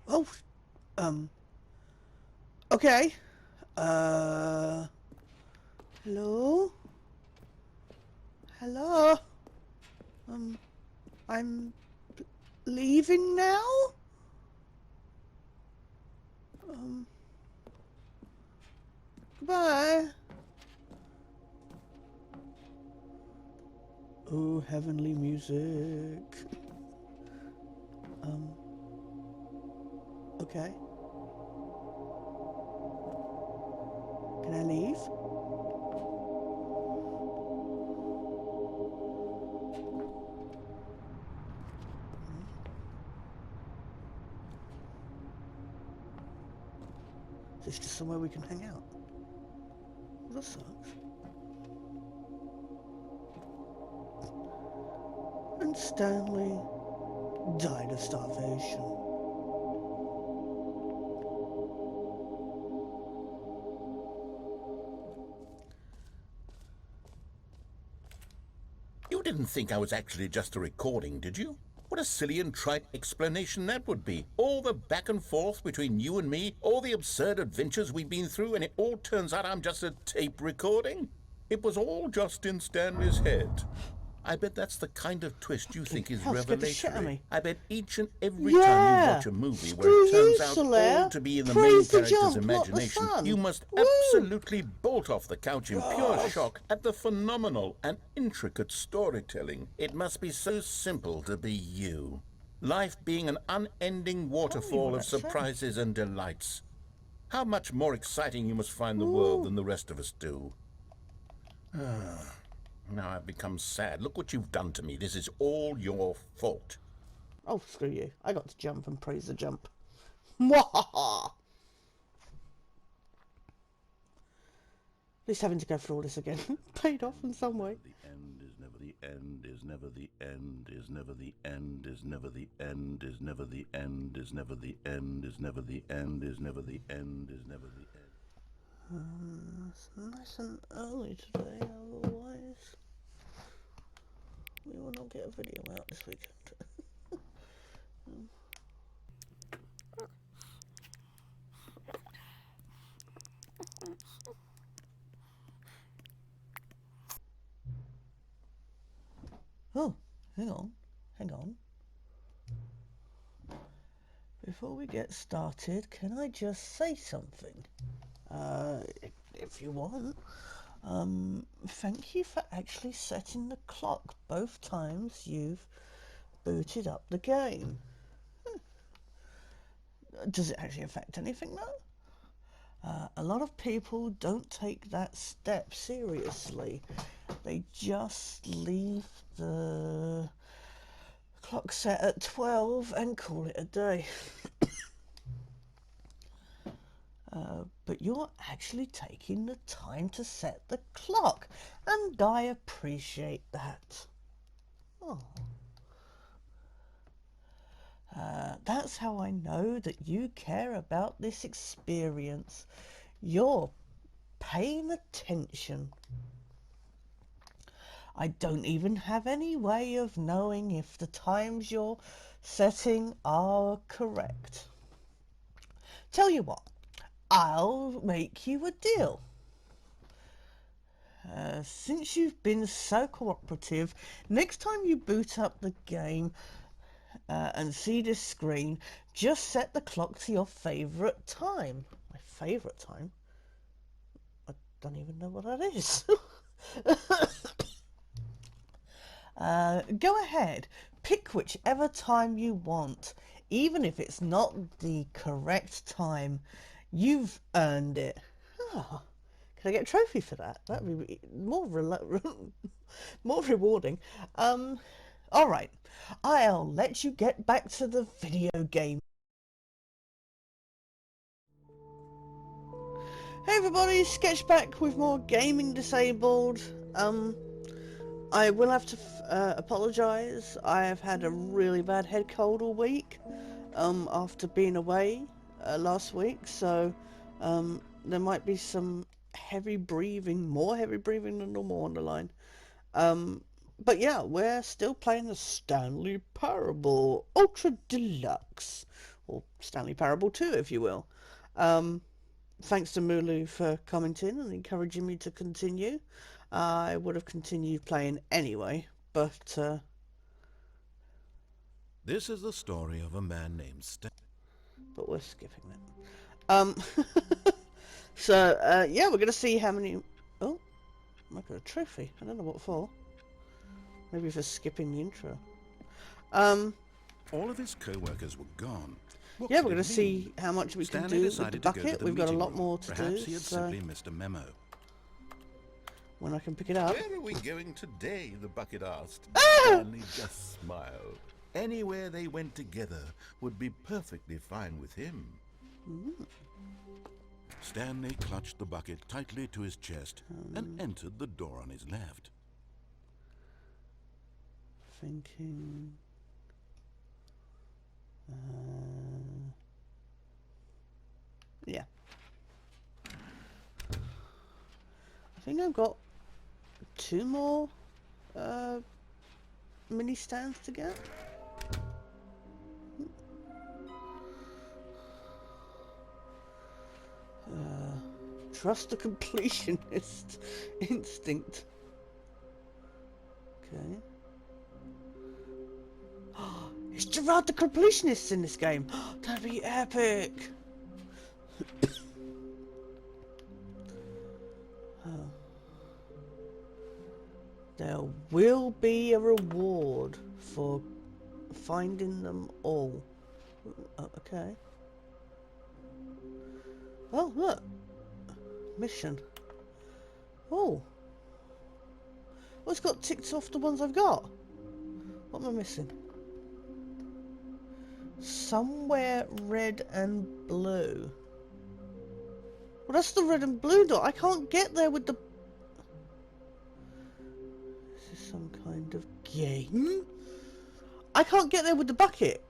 Oh, okay. Hello? Hello? I'm leaving now? Goodbye. Oh, heavenly music. Okay. Can I leave? Is this just somewhere we can hang out? Well, that sucks. And Stanley died of starvation. You didn't think I was actually just a recording, did you? What a silly and trite explanation that would be. All the back and forth between you and me, all the absurd adventures we've been through, and it all turns out I'm just a tape recording? It was all just in Stanley's head. I bet that's the kind of twist you think is Hell, scared the shit out of revelatory. me. I bet each and every time you Yeah! watch a movie where Screw it turns you, out Solaire. all to be in the main Praise the character's jump, not the imagination, fun. you must Woo! absolutely bolt off the couch in pure shock at the phenomenal and intricate storytelling. It must be so simple to be you. Life being an unending waterfall of surprises and delights. How much more exciting you must find the world than the rest of us do. Now I've become sad. Look what you've done to me. This is all your fault. Oh, screw you. I got to jump and praise the jump. Mwahaha! At least having to go through all this again paid off in some way. The end is never the end, is never the end, is never the end, is never the end, is never the end, is never the end, is never the end, is never the end, is never the end. It's nice and early today, otherwise we will not get a video out this weekend. Oh, hang on. Before we get started, can I just say something? If you want. Thank you for actually setting the clock both times you've booted up the game. Does it actually affect anything though? A lot of people don't take that step seriously. They just leave the clock set at 12 and call it a day. But you're actually taking the time to set the clock, and I appreciate that. Oh. That's how I know that you care about this experience. You're paying attention. I don't even have any way of knowing if the times you're setting are correct. Tell you what, I'll make you a deal. Since you've been so cooperative, next time you boot up the game and see this screen, just set the clock to your favourite time. My favourite time? I don't even know what that is. Go ahead, pick whichever time you want, even if it's not the correct time. You've earned it. Oh, can I get a trophy for that? That would be more more rewarding. All right, I'll let you get back to the video game. Hey everybody, Sketch back with more Gaming Disabled. I will have to apologise. I have had a really bad head cold all week after being away last week, so there might be some heavy breathing, more heavy breathing than normal on the line. But yeah, we're still playing the Stanley Parable Ultra Deluxe, or Stanley Parable 2, if you will. Um, Thanks to Mulu for commenting and encouraging me to continue. I would have continued playing anyway, but This is the story of a man named Stanley. we're skipping that. So yeah, we're gonna see how many. Oh, I got a trophy. I don't know what for. Maybe for skipping the intro. All of his co-workers were gone. What Yeah, could we're going it to see mean? how much we can Stanley do with the decided to go to bucket. the We've got a meeting lot room. more to Perhaps do, he had so simply missed a memo. when I can pick it up. Where are we going today? The bucket asked. Ah! Stanley just smiled. Anywhere they went together would be perfectly fine with him. Stanley clutched the bucket tightly to his chest and entered the door on his left. Thinking. Yeah. I think I've got 2 more mini stands to get. Trust the completionist instinct. Okay. It's Gerard the completionist in this game. That'd be epic. There will be a reward for finding them all. Okay. Oh, look. Mission. Oh. Oh, it's got ticked off the ones I've got. What am I missing? Somewhere red and blue. Well, that's the red and blue dot. I can't get there with the... This is some kind of game? I can't get there with the bucket.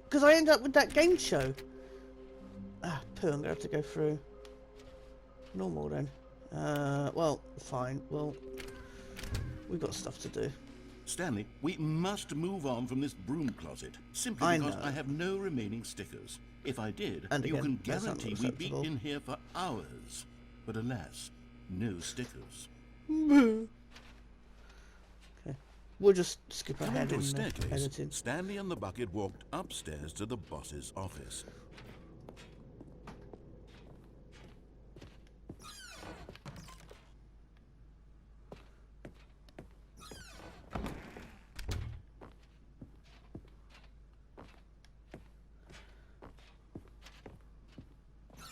Because I end up with that game show. Ah, poo, I'm going to have to go through normal then. Well, fine. Well, we've got stuff to do. Stanley, we must move on from this broom closet, simply because I have no remaining stickers. If I did, And you again, can that's guarantee we'd be unacceptable. in here for hours. But alas, no stickers. Okay. We'll just skip Coming ahead to in a the staircase, editing. Stanley and the bucket walked upstairs to the boss's office.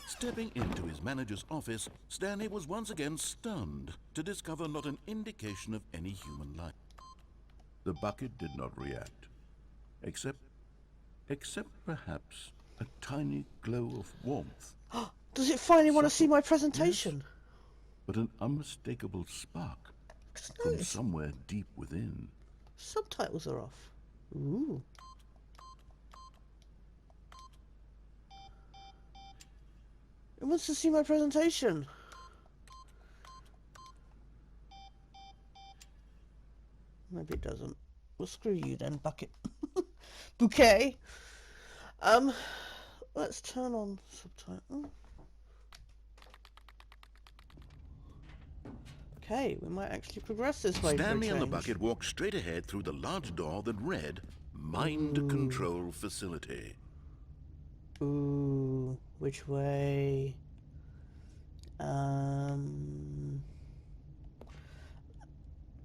Stepping into his manager's office, Stanley was once again stunned to discover not an indication of any human life. The bucket did not react, except perhaps a tiny glow of warmth, Does it finally want to see Subtle. my presentation? but an unmistakable spark Just from noticed. somewhere deep within. Subtitles are off. Ooh. It wants to see my presentation. Maybe it doesn't. Well, screw you then, bucket. Bouquet. Let's turn on subtitle. Okay, we might actually progress this way. Stanley for a and the change. bucket walked straight ahead through the large door that read, Mind Control Facility. Ooh, which way?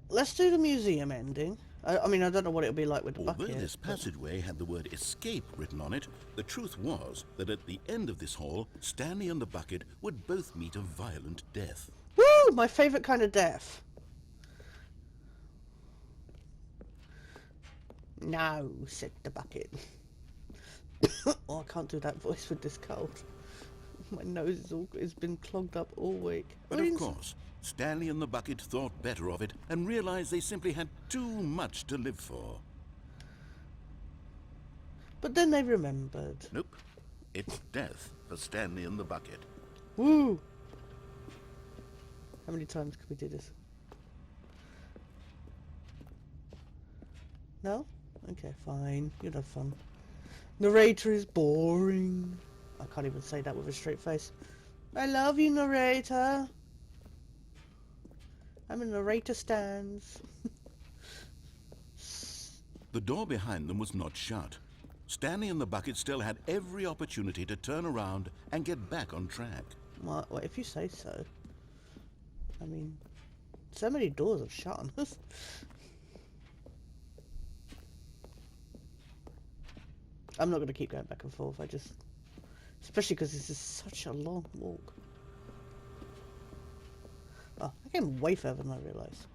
Let's do the museum ending. I mean, I don't know what it'll be like with the Although bucket. this passageway had the word escape written on it, the truth was that at the end of this hall, Stanley and the bucket would both meet a violent death. Woo! My favourite kind of death. No, said the bucket. Oh, I can't do that voice with this cold. My nose has been clogged up all week. But of course, Stanley and the bucket thought better of it and realized they simply had too much to live for. But then they remembered. Nope. It's death for Stanley and the bucket. Woo! How many times can we do this? No? Okay, fine. You'll have fun. Narrator is boring. I can't even say that with a straight face. I love you, narrator. I'm a narrator stands. The door behind them was not shut. Stanley and the bucket still had every opportunity to turn around and get back on track. Well, if you say so. I mean, so many doors have shut on us. I'm not going to keep going back and forth. Especially because this is such a long walk. Oh, I came way further than I realised.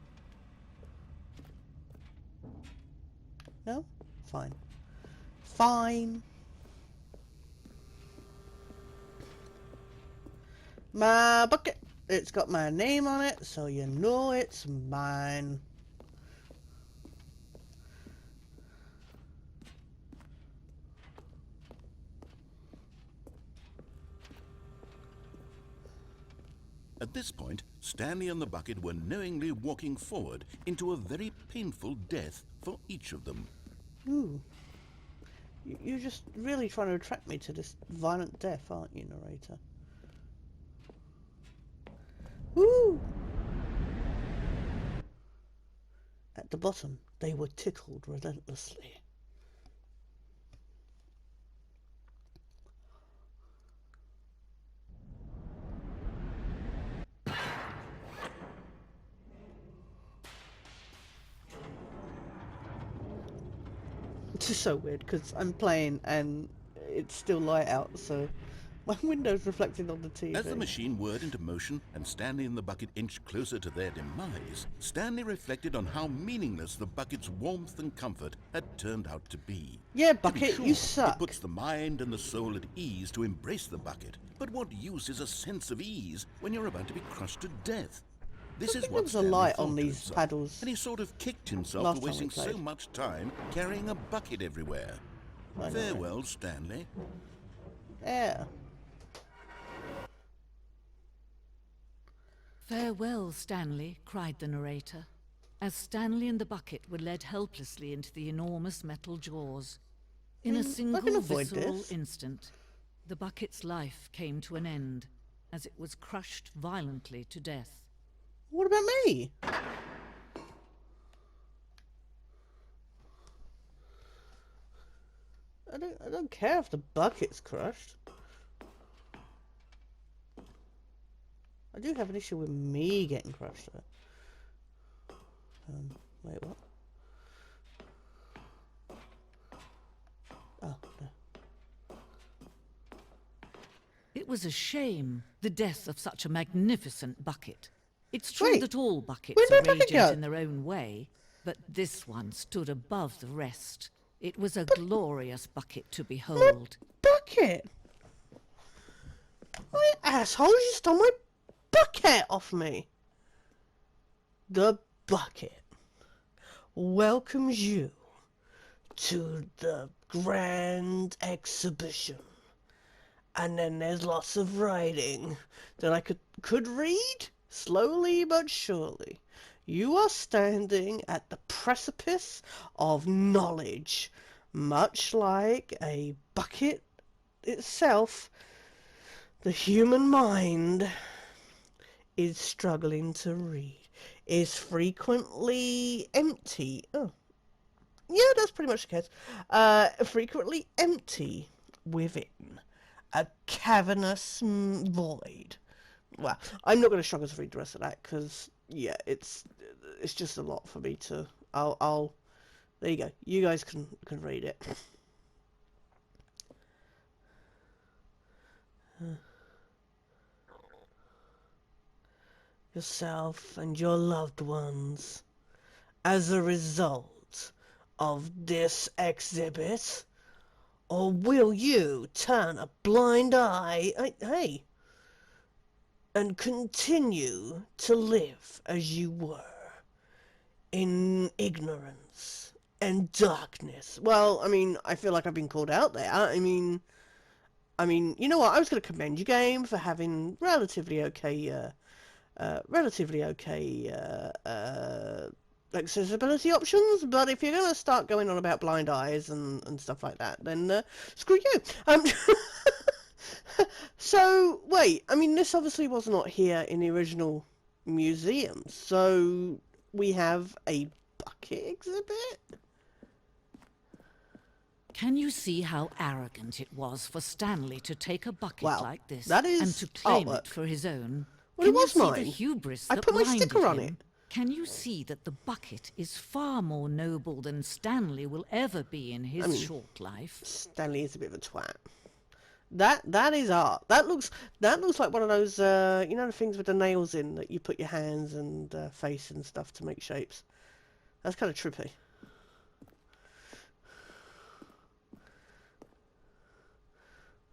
No? Fine. Fine. My bucket. It's got my name on it, so you know it's mine. At this point, Stanley and the bucket were knowingly walking forward into a very painful death for each of them. Ooh. You're just really trying to attract me to this violent death, aren't you, narrator? Woo! At the bottom, they were tickled relentlessly. It's just so weird because I'm playing and it's still light out, so my window's reflecting on the TV. As the machine whirred into motion and Stanley and the bucket inched closer to their demise, Stanley reflected on how meaningless the bucket's warmth and comfort had turned out to be. Yeah, To be bucket, sure, you suck. It puts the mind and the soul at ease to embrace the bucket, but what use is a sense of ease when you're about to be crushed to death? This is think what there was a Stanley light thought on to these himself, paddles and he sort of kicked himself last for time we wasting so played. much time carrying a bucket everywhere. I know, right? Farewell, Stanley. Yeah. "Farewell, Stanley," cried the narrator, as Stanley and the bucket were led helplessly into the enormous metal jaws. In I a can single avoid visceral this. instant, the bucket's life came to an end, as it was crushed violently to death. What about me? I don't care if the bucket's crushed. I do have an issue with me getting crushed though. Wait, what? Oh, no. It was a shame, the death of such a magnificent bucket. It's true Wait, that all buckets where'd are my bucket radiant go? in their own way, but this one stood above the rest. It was a glorious bucket to behold. Bucket! My asshole, you stole my bucket off me! The bucket welcomes you to the grand exhibition. And then there's lots of writing that I could read slowly but surely. You are standing at the precipice of knowledge, much like a bucket itself. The human mind is struggling to read, is frequently empty. Oh, yeah, that's pretty much the case. Frequently empty within a cavernous void. Well, I'm not going to struggle to read the rest of that because, yeah, it's just a lot for me to. I'll. There you go. You guys can read it. Yourself and your loved ones, as a result of this exhibit. Or will you turn a blind eye, hey, and continue to live as you were, in ignorance and darkness? Well, I mean, I feel like I've been called out there. I mean, you know what? I was going to commend you, game, for having relatively okay accessibility options, but if you're going to start going on about blind eyes and stuff like that, then screw you. So, wait, I mean, this obviously was not here in the original museum, so we have a bucket exhibit? Can you see how arrogant it was for Stanley to take a bucket Wow, like this that is and to claim artwork. it for his own? Well, it Can you was see mine. the hubris I that put my blinded sticker on him? it. Can you see that the bucket is far more noble than Stanley will ever be in his short life? Stanley is a bit of a twat. That is art. That looks like one of those you know, the things with the nails in that you put your hands and face and stuff to make shapes. That's kind of trippy.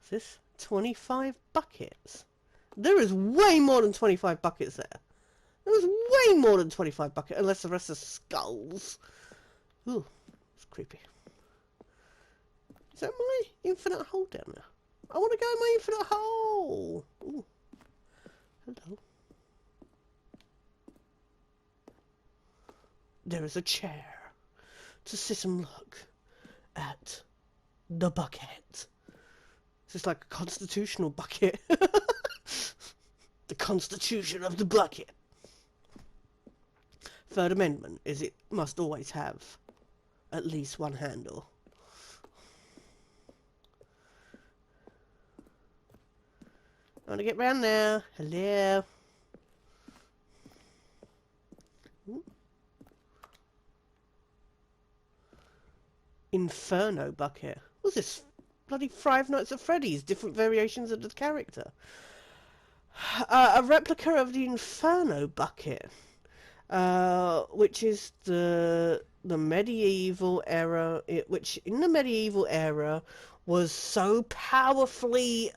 Is this 25 buckets? There is way more than 25 buckets there. There's way more than 25 buckets, unless the rest are skulls. Ooh, it's creepy. Is that my infinite hole down there? I want to go in my infinite hole. Ooh. Hello. There is a chair to sit and look at the bucket. This is like a constitutional bucket. The Constitution of the bucket. Third Amendment is it must always have at least one handle. I want to get round there. Hello. Ooh. Inferno bucket. What's this? Bloody Five Nights at Freddy's. Different variations of the character. A replica of the Inferno bucket. Which is the medieval era, which in the medieval era was so powerfully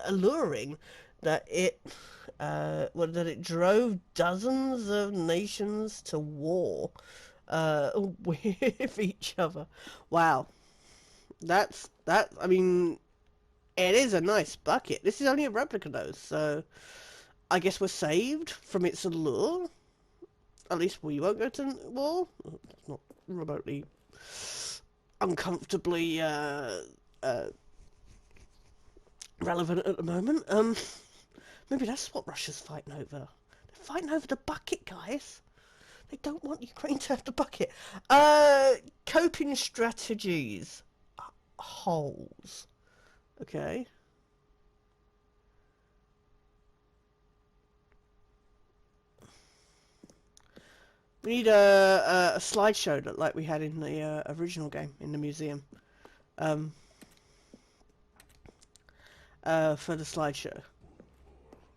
alluring that it drove dozens of nations to war with each other. Wow, that. I mean, it is a nice bucket. This is only a replica though, so I guess we're saved from its allure. At least we won't go to war. It's not remotely uncomfortably relevant at the moment. Maybe that's what Russia's fighting over. They're fighting over the bucket, guys. They don't want Ukraine to have the bucket. Coping strategies. Holes. Okay. We need a slideshow like we had in the original game in the museum. For the slideshow.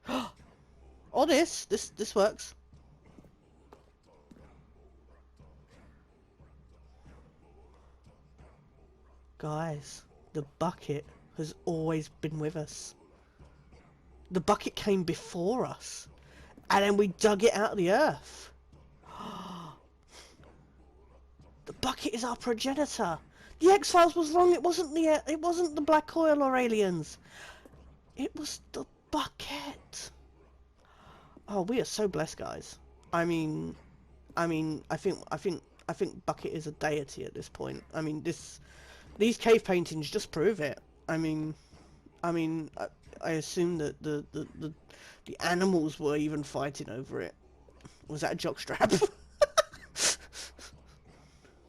Oh, this works. Guys, the bucket has always been with us. The bucket came before us, and then we dug it out of the earth. The bucket is our progenitor. The X-Files was wrong. It wasn't the black oil or aliens. It was the bucket. Oh, we are so blessed, guys. I mean, I think bucket is a deity at this point. I mean, these cave paintings just prove it. I mean, I assume that the animals were even fighting over it. Was that a jockstrap?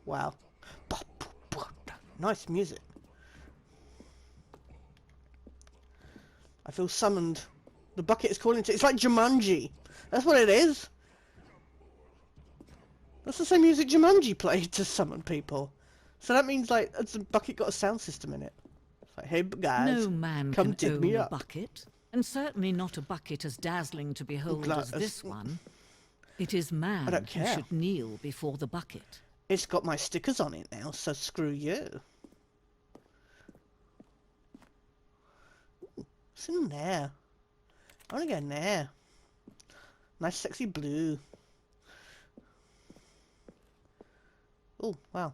Wow. Nice music. I feel summoned. The bucket is calling to... It's like Jumanji. That's what it is. That's the same music Jumanji played to summon people. So that means, like, the bucket got a sound system in it. It's like, hey, guys, No man come can dig own me a up. bucket, and certainly not a bucket as dazzling to behold as this one. It is man don't who care. should kneel before the bucket. It's got my stickers on it now, so screw you. What's in there? I want to go in there. Nice sexy blue. Oh, wow.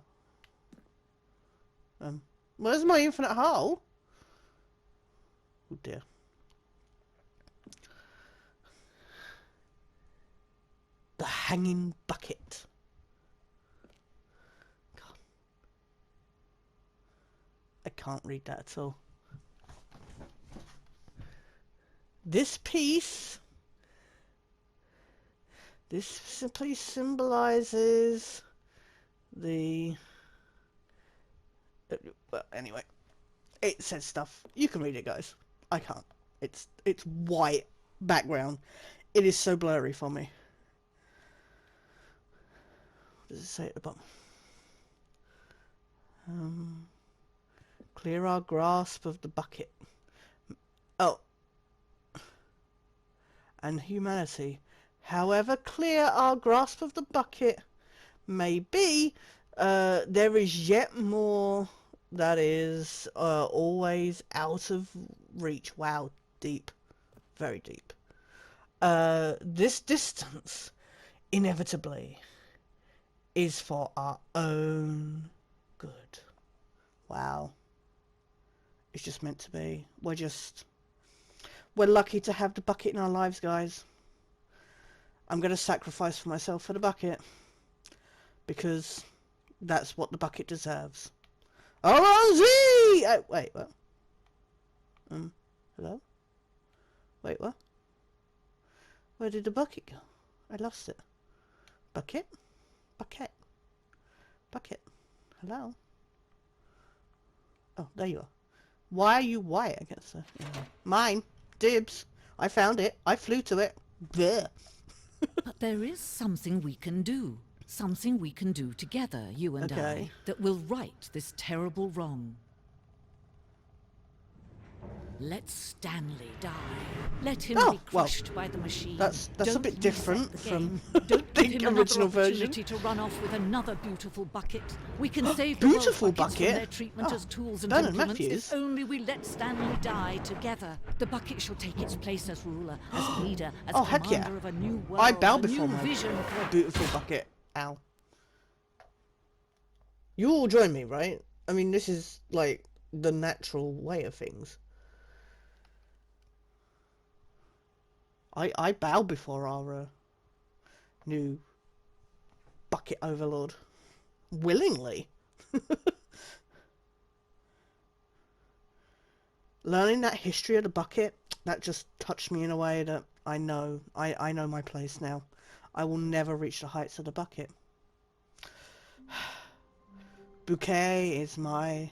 Where's my infinite hole? Oh dear. The hanging bucket. I can't read that at all. This piece, this simply symbolizes the... well, anyway, it says stuff. You can read it, guys. I can't. It's white background. It is so blurry for me. What does it say at the bottom? Clear our grasp of the bucket. Oh. And humanity. However clear our grasp of the bucket may be, there is yet more that is always out of reach. Wow, deep. Very deep. This distance, inevitably, is for our own good. Wow. It's just meant to be. We're lucky to have the bucket in our lives, guys. I'm going to sacrifice for myself for the bucket. Because that's what the bucket deserves. Oranzi! Oh, wait, what? Hello? Wait, what? Where did the bucket go? I lost it. Bucket? Bucket? Bucket? Hello? Oh, there you are. Why are you white? I guess so. Mine. Dibs. I found it. I flew to it. There. But there is something we can do. Something we can do together, you and I, that will right this terrible wrong. Let Stanley die. Let him be crushed by the machine. That's a bit different from Don't give him another original version. opportunity to run off with another beautiful bucket. We can save the Beautiful world buckets bucket? from their treatment as tools and Bernard implements Matthews. if only we let Stanley die together. The bucket shall take its place as ruler, as leader, as heck commander yeah. of a new world, I bow a before new my vision for a beautiful bucket. Ow. You all join me, right? I mean, this is like the natural way of things. I bow before our new bucket overlord. Willingly. Learning that history of the bucket, that just touched me in a way that I know my place now. I will never reach the heights of the bucket. Bouquet is my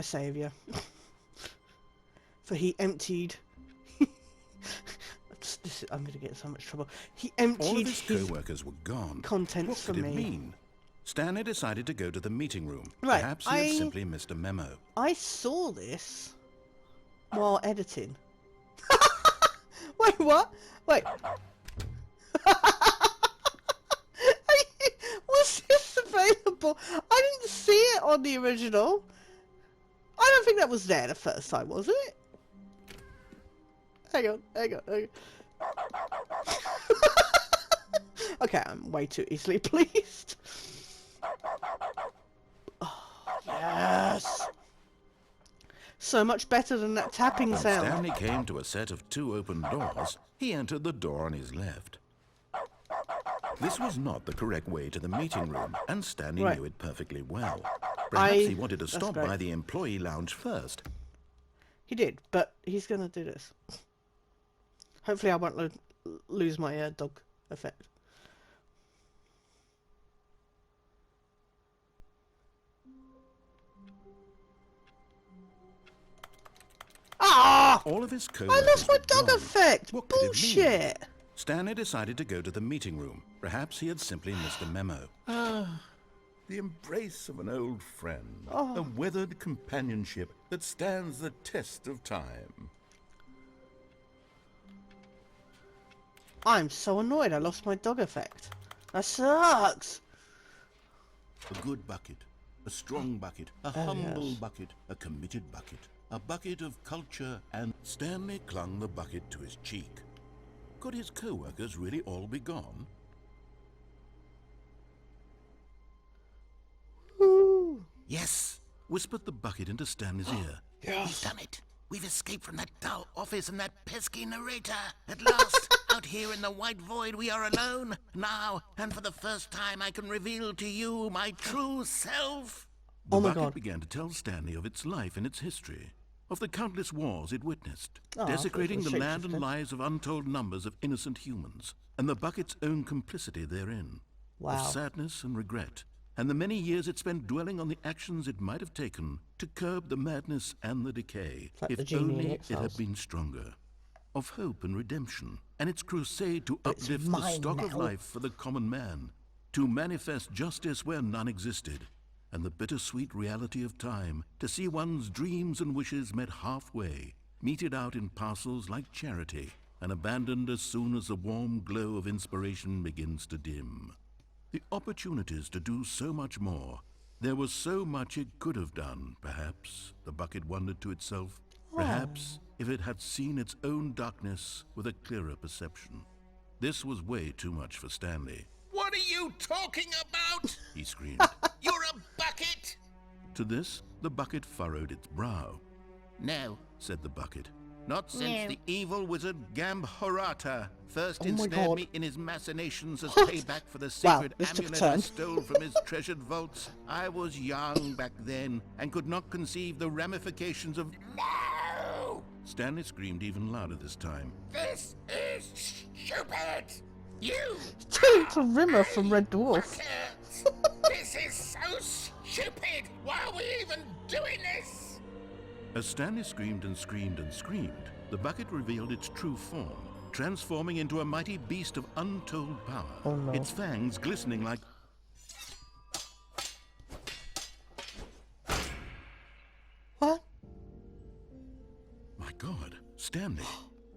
savior. For he emptied... I'm going to get in so much trouble. He emptied All of his co-workers were gone. contents What for could me. it mean? Stanley decided to go to the meeting room. Right, Perhaps he had simply missed a memo. I saw this while editing. Wait, what? Wait. Was this available? I didn't see it on the original. I don't think that was there the first time, was it? Hang on. Okay, I'm way too easily pleased. Oh, yes. So much better than that tapping When sound. Stanley came to a set of 2 open doors, he entered the door on his left. This was not the correct way to the meeting room, and Stanley knew it perfectly well. Perhaps he wanted to stop by the employee lounge first. He did, but he's going to do this. Hopefully I won't lose my dog effect. Ah! All of his I co-workers lost my were dog gone. effect! What could it mean? Bullshit! Stanley decided to go to the meeting room. Perhaps he had simply missed a memo. The embrace of an old friend. A weathered companionship that stands the test of time. I'm so annoyed I lost my dog effect. That sucks! A good bucket, a strong bucket, a humble bucket, a committed bucket, a bucket of culture, and Stanley clung the bucket to his cheek. Could his co-workers really all be gone? Ooh. Yes, whispered the bucket into Stanley's ear. Yes. Damn it! We've escaped from that dull office and that pesky narrator. At last, out here in the white void, we are alone. Now, and for the first time, I can reveal to you my true self. The Oh my bucket God. began to tell Stanley of its life and its history, of the countless wars it witnessed, Oh, I thought it desecrating was the land and shapeshifting. lives of untold numbers of innocent humans, and the bucket's own complicity therein, of Wow. sadness and regret, and the many years it spent dwelling on the actions it might have taken to curb the madness and the decay, It's like if the genie in only it X-Files. had been stronger. Of hope and redemption, and its crusade to But it's uplift the mine stock of now. life for the common man, to manifest justice where none existed, and the bittersweet reality of time, to see one's dreams and wishes met halfway, meted out in parcels like charity, and abandoned as soon as the warm glow of inspiration begins to dim. The opportunities to do so much more. There was so much it could have done, perhaps, the bucket wondered to itself. Perhaps if it had seen its own darkness with a clearer perception. This was way too much for Stanley. What are you talking about? He screamed. You're a bucket! To this, the bucket furrowed its brow. No, Said the bucket. not since the evil wizard Gambhorata first Oh my ensnared God. me in his machinations as What? payback for the Wow, sacred this took a amulet turn. I stole from his treasured vaults. I was young back then and could not conceive the ramifications of... No! Stanley screamed even louder this time. This is stupid! You... It's a Rimmer from Red Dwarf. buckets! This is so stupid! Why are we even doing this? As Stanley screamed and screamed and screamed, the bucket revealed its true form, transforming into a mighty beast of untold power. Oh, no. Its fangs glistening like... What? My God, Stanley,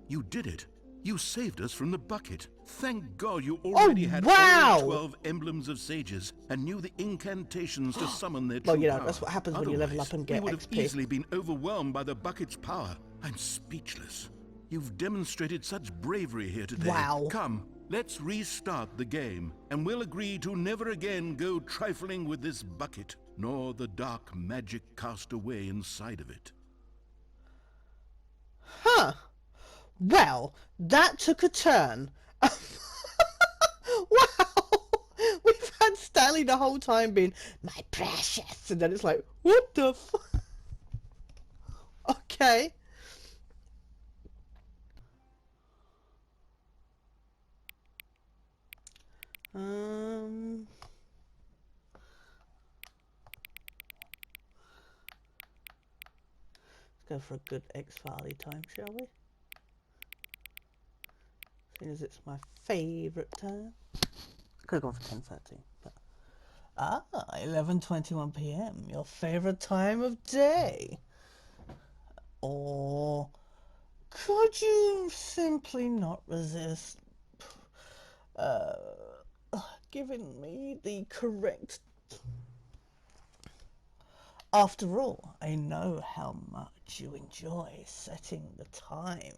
you did it. You saved us from the bucket. Thank God you already had wow! all 12 emblems of sages and knew the incantations to summon their true Well, you know, power. that's what happens when you level up and get we would have XP. easily been overwhelmed by the bucket's power. I'm speechless. You've demonstrated such bravery here today. Wow. Come, let's restart the game, and we'll agree to never again go trifling with this bucket, nor the dark magic cast away inside of it. Huh. Well, that took a turn. Wow. We've had Stanley the whole time being, my precious. And then it's like, what the fuck? Okay. Let's go for a good X-Filey time, shall we? Seeing as it's my favourite time. Could have gone for 10:30, but 11:21 p.m. Your favourite time of day, or could you simply not resist giving me the correct? After all, I know how much you enjoy setting the time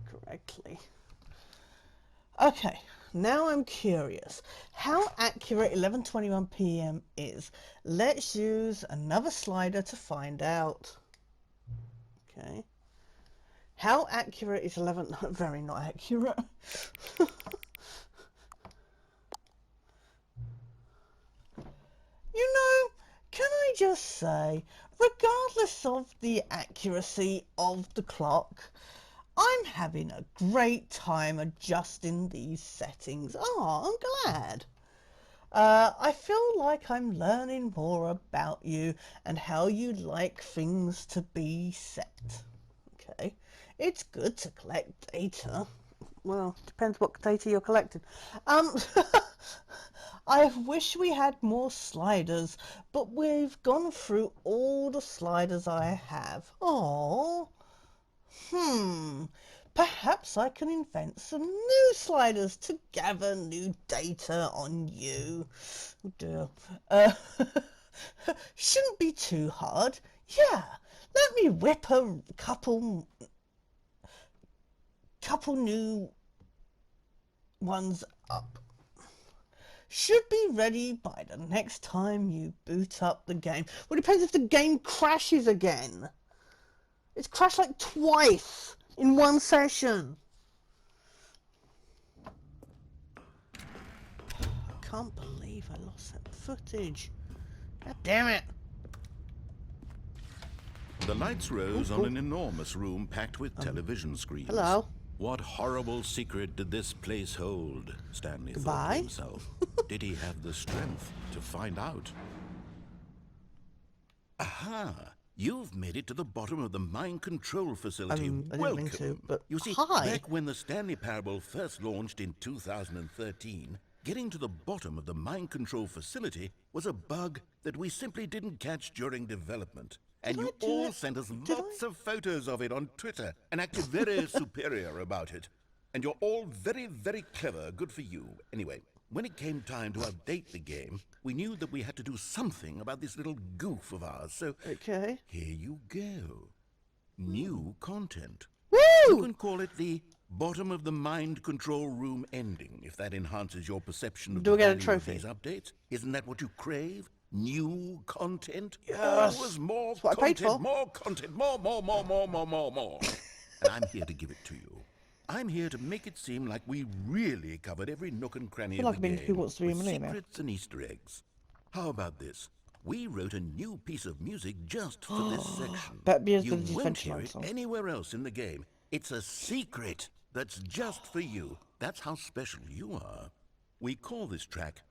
correctly. Okay, now I'm curious how accurate 11:21 p.m. is. Let's use another slider to find out. Okay. How accurate is 11? Very not accurate. You know, can I just say, regardless of the accuracy of the clock, I'm having a great time adjusting these settings. Oh, I'm glad. I feel like I'm learning more about you and how you like things to be set. Okay, it's good to collect data. Well, depends what data you're collecting. I wish we had more sliders, but we've gone through all the sliders I have. Oh. Perhaps I can invent some new sliders to gather new data on you. Oh dear. Shouldn't be too hard. Yeah, let me whip a couple new ones up. Should be ready by the next time you boot up the game. Well, it depends if the game crashes again. It's crashed like twice in one session. I can't believe I lost that footage. God damn it. The lights rose on an enormous room packed with television screens. Hello. What horrible secret did this place hold? Stanley thought Goodbye. to himself. Did he have the strength to find out? Aha! You've made it to the bottom of the mind control facility. I didn't Welcome. mean to, but you see, hi. back when the Stanley Parable first launched in 2013, getting to the bottom of the mind control facility was a bug that we simply didn't catch during development. And Did you I do all it? sent us Did lots of photos of it on Twitter and acted very superior about it. And you're all very, very clever. Good for you. Anyway, when it came time to update the game, we knew that we had to do something about this little goof of ours. So Okay. here you go. New content. Woo! You can call it the bottom of the mind control room ending, if that enhances your perception of Do the I get a value trophy? of these updates. Isn't that what you crave? New content? Yes. Always more That's what I paid content, for. more content, more. And I'm here to give it to you. I'm here to make it seem like we really covered every nook and cranny feel of like the I'm in game Who Wants to Be a with Millionaire? secrets and Easter eggs. How about this? We wrote a new piece of music just for this section. That'd be as You good as the won't French hear Line it song. anywhere else in the game. It's a secret that's just for you. That's how special you are. We call this track,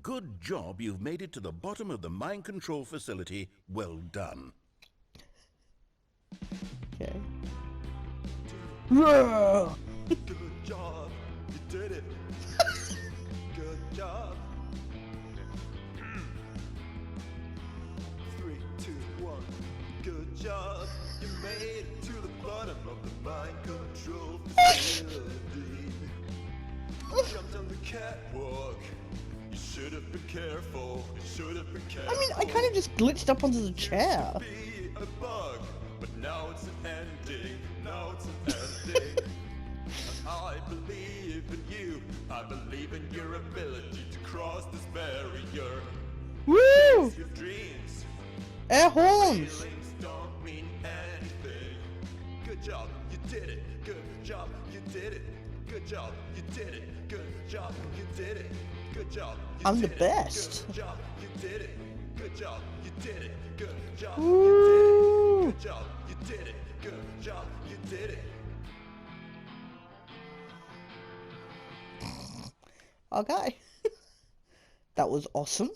Good Job You've Made It to the Bottom of the Mind Control Facility. Well done. Okay. Whoa! Good job, you did it. Good job. 3, 2, 1. Good job, you made it to the bottom of the mind control facility. Jumped on the catwalk. You should have been careful. You should have been careful. I mean, I kind of just glitched up onto the chair. Be a bug, but now it's an ending. Now it's an ending. I believe in you. I believe in your ability to cross this barrier. Woo! Your dreams, Air horns! feelings don't mean anything. Good job, you did it. Good job, you did it. Good job, you did it. Good job, you did it. Good job, you I'm the did it. best. Good job, you did it. Good job, you did it. Good job, Woo! you did it. Good job, you did it. Good job, you did it. Okay. That was awesome.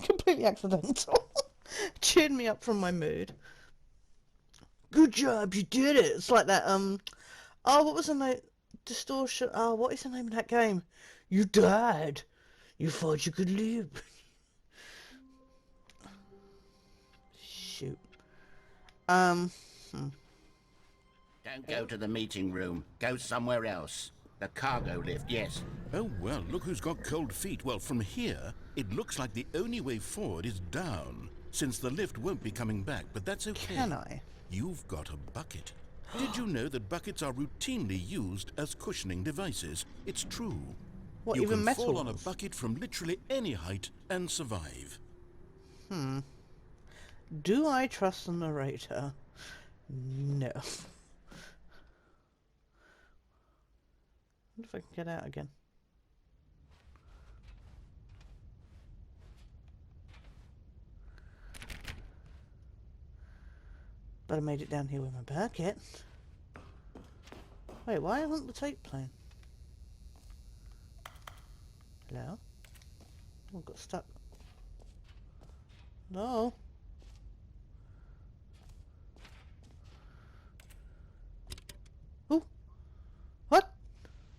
Completely accidental. Cheered me up from my mood. Good job, you did it. It's like that, oh, what was the name? Distortion. Oh, what is the name of that game? You died. You thought you could live. Shoot. Don't go to the meeting room. Go somewhere else. The cargo lift, yes. Oh, well, look who's got cold feet. Well, from here, it looks like the only way forward is down, since the lift won't be coming back, but that's okay. Can I? You've got a bucket. Did you know that buckets are routinely used as cushioning devices? It's true. What, you even can metal fall on a ones? bucket from literally any height and survive. Do I trust the narrator? No. What if I can get out again? But I made it down here with my bucket. Wait, why isn't the tape playing? Hello? Oh, got stuck. No. Oh. What?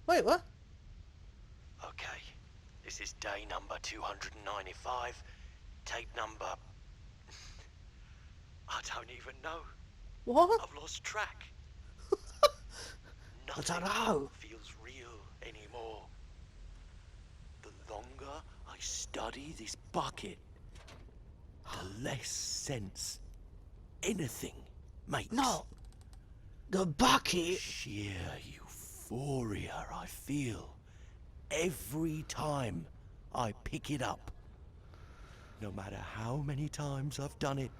Wait, what? Okay, this is day number 295. Tape number... I don't even know. What? I've lost track. I Nothing don't know. feels real anymore. The longer I study this bucket, the less sense anything makes. No. The bucket. Sheer euphoria I feel every time I pick it up. No matter how many times I've done it,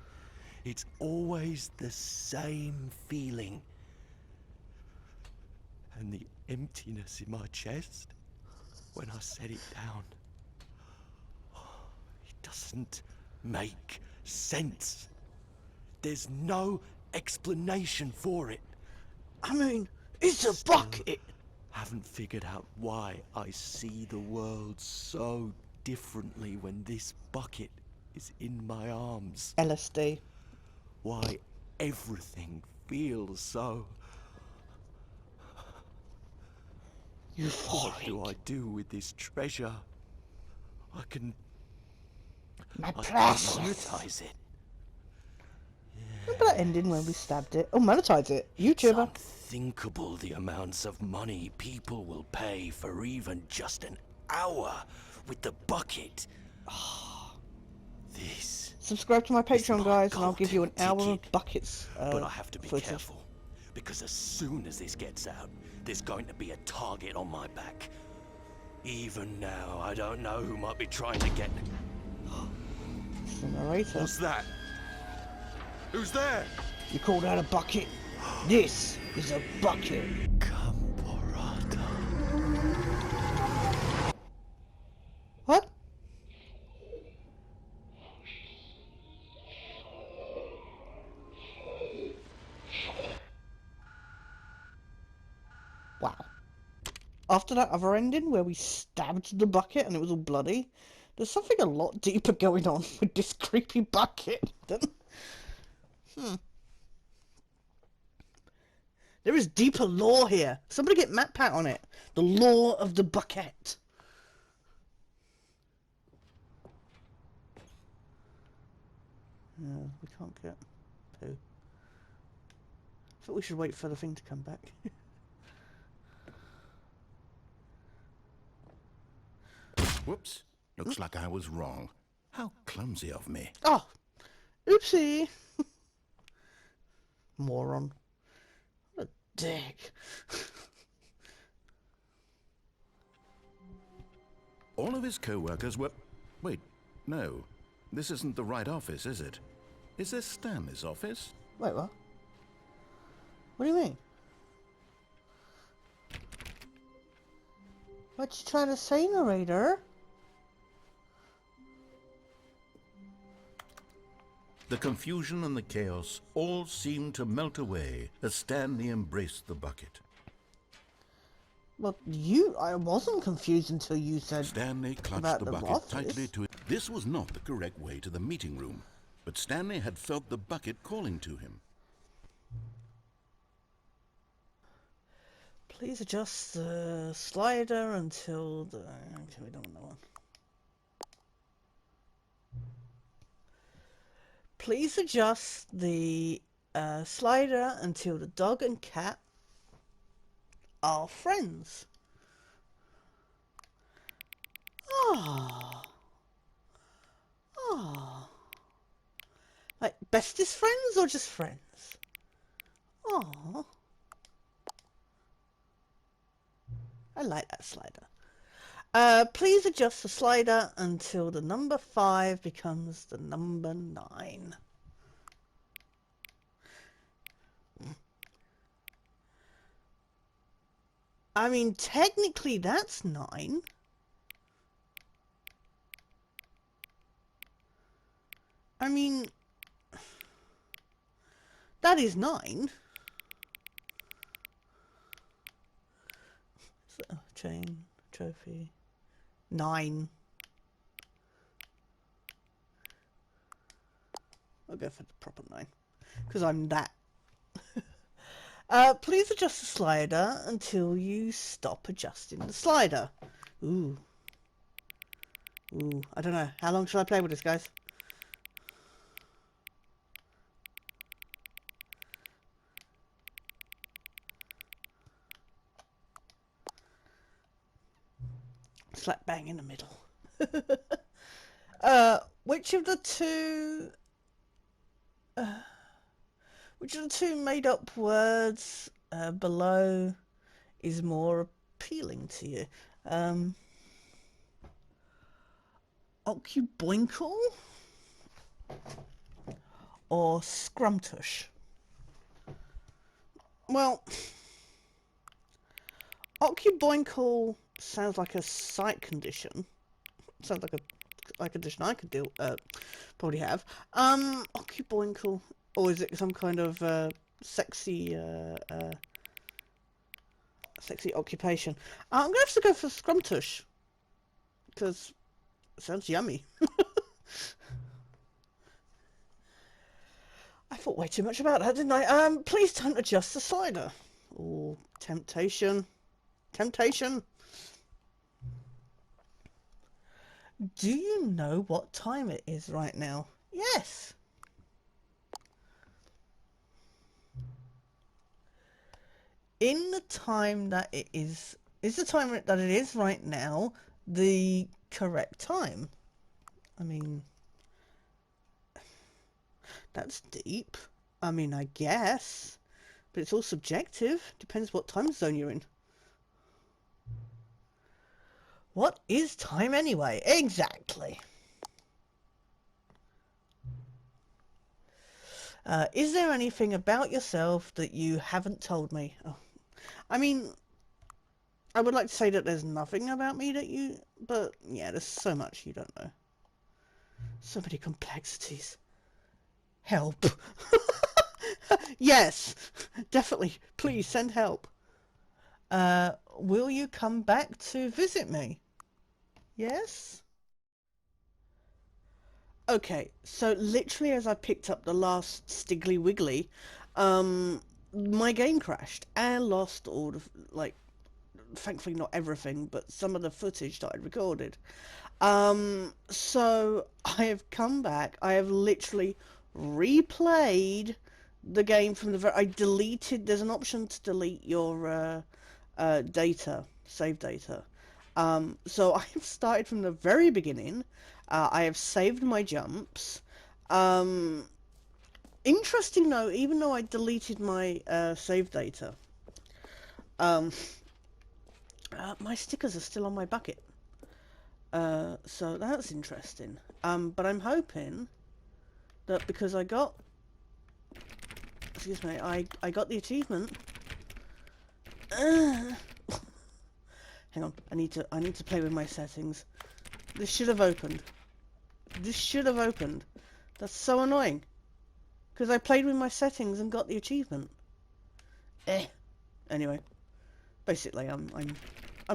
it's always the same feeling. And the emptiness in my chest when I set it down. It doesn't make sense. There's no explanation for it. I mean, it's a bucket. Haven't figured out why I see the world so differently when this bucket is in my arms. LSD. Why everything feels so... What do I do with this treasure? I can monetize it. Remember that ending when we stabbed it? Oh, monetize it. It's YouTuber. unthinkable the amounts of money people will pay for even just an hour with the bucket. This. Subscribe to my Patreon, my guys, and I'll give you an golden hour of ticket. buckets. But I have to be footage. careful, because as soon as this gets out, there's going to be a target on my back. Even now, I don't know who might be trying to get... It's the narrator. What's that? Who's there? You call that a bucket? This is a bucket. Camporata. What? Wow. After that other ending where we stabbed the bucket and it was all bloody, there's something a lot deeper going on with this creepy bucket. There is deeper lore here. Somebody get MatPat on it. The lore of the bucket. No, we can't get poo. I thought we should wait for the thing to come back. Whoops. Looks like I was wrong. How clumsy of me. Oh, oopsie. Moron. What a dick. All of his co-workers were... Wait, no. This isn't the right office, is it? Is this Stanley's office? Wait, what? What do you mean? What you trying to say, narrator? The confusion and the chaos all seemed to melt away as Stanley embraced the bucket. Well, I wasn't confused until you said Stanley clutched about the the bucket office. tightly to it. This was not the correct way to the meeting room, but Stanley had felt the bucket calling to him. Please adjust the slider until the... Okay, we don't want that one. Please adjust the slider until the dog and cat are friends. Ah. Ah. Like bestest friends or just friends? Ah. I like that slider. Please adjust the slider until the number 5 becomes the number 9. I mean, technically that's 9. I mean, that is 9. So, chain, trophy, 9. I'll go for the proper 9, because I'm that. Please adjust the slider until you stop adjusting the slider. Ooh. Ooh, I don't know. How long should I play with this, guys? Slap bang in the middle. Which of the two made up words below is more appealing to you? Occuboinkle or scrumtush? Well, occuboinkle sounds like a sight condition. Sounds like a condition I could probably have. Occuboinkle Or is it some kind of sexy sexy occupation? I'm gonna have to go for scrumtush because it sounds yummy. I thought way too much about that, didn't I? Please don't adjust the slider. Oh, temptation. Temptation. Do you know what time it is right now? Yes. In the time that it is the time that it is right now the correct time? I mean, that's deep. I mean, I guess. But it's all subjective. Depends what time zone you're in. What is time anyway? Exactly. Is there anything about yourself that you haven't told me? Oh. I mean, I would like to say that there's nothing about me that you... But, yeah, there's so much you don't know. So many complexities. Help. Yes, definitely. Please send help. Will you come back to visit me? Yes? Okay, so literally as I picked up the last Stiggly Wiggly, my game crashed and lost all the, like, thankfully not everything, but some of the footage that I'd recorded. So I have come back. I have literally replayed the game from the I deleted, there's an option to delete your data, save data. So I have started from the very beginning. I have saved my jumps. Interesting though, even though I deleted my save data, my stickers are still on my bucket. So that's interesting. But I'm hoping that because I got, excuse me, I got the achievement. Hang on, I need to play with my settings. This should have opened. This should have opened. That's so annoying. Because I played with my settings and got the achievement. Anyway, basically, I'm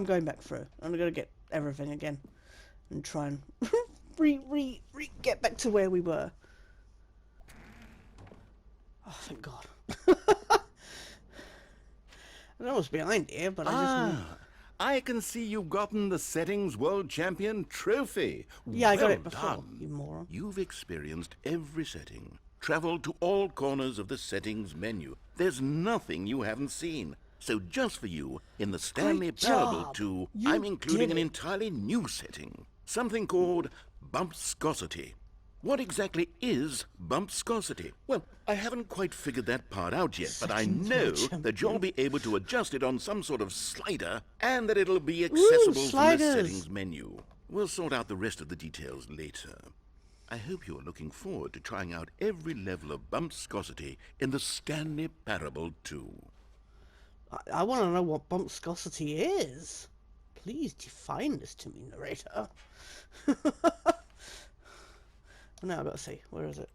going back through. I'm gonna get everything again and try and get back to where we were. Oh, thank God. I know what's behind here, but I just... I can see you've gotten the Settings World Champion trophy. Yeah, I got Well it before, done. you moron. You've experienced every setting, traveled to all corners of the settings menu. There's nothing you haven't seen. So just for you, in the Stanley Great Parable job. 2, You I'm including did an it. entirely new setting, something called bumpscosity. What exactly is bumpscosity? Well, I haven't quite figured that part out yet, but I Settings know World that you'll Champion. be able to adjust it on some sort of slider, and that it'll be accessible from the sliders. settings menu. We'll sort out the rest of the details later. I hope you're looking forward to trying out every level of bumpscosity in the Stanley Parable 2. I want to know what bumpscosity is. Please define this to me, narrator. Now I've got to see. Where is it?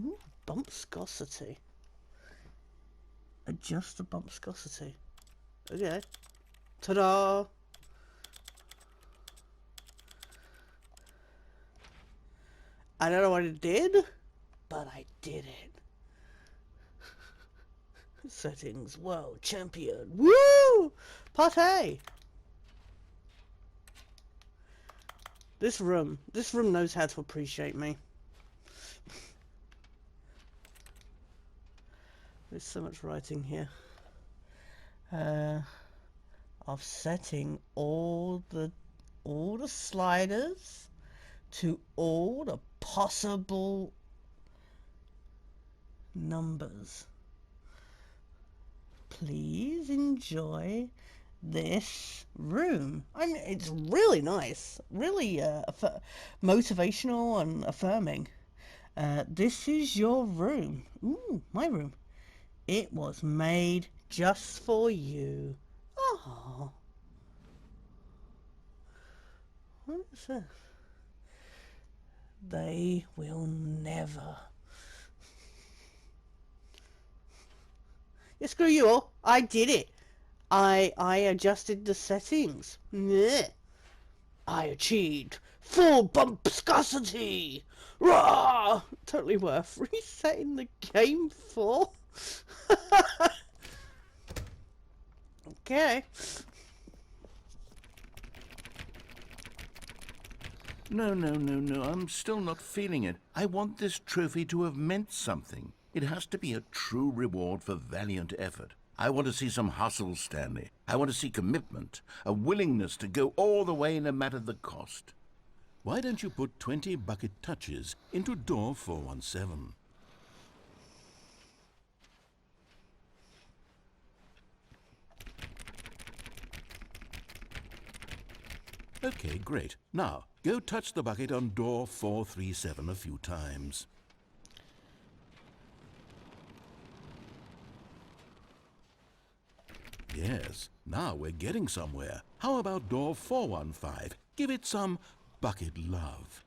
Ooh, bumpscosity. Adjust the bumpscosity. Okay. Ta-da! I don't know what it did, but I did it. Settings World Champion. Woo! Party! This room knows how to appreciate me. There's so much writing here. Of setting all the sliders to all the possible numbers. Please enjoy this room. I mean, it's really nice, really motivational and affirming. This is your room. Ooh, my room. It was made just for you. Oh, what is this? They will never. Yeah, screw you all. I did it. I adjusted the settings. Meh. I achieved full bumpscosity. Rah! Totally worth resetting the game for. Okay. No, I'm still not feeling it. I want this trophy to have meant something. It has to be a true reward for valiant effort. I want to see some hustle, Stanley. I want to see commitment, a willingness to go all the way no matter the cost. Why don't you put 20 bucket touches into door 417? Okay, great. Now, go touch the bucket on door 437 a few times. Yes, now we're getting somewhere. How about door 415? Give it some bucket love.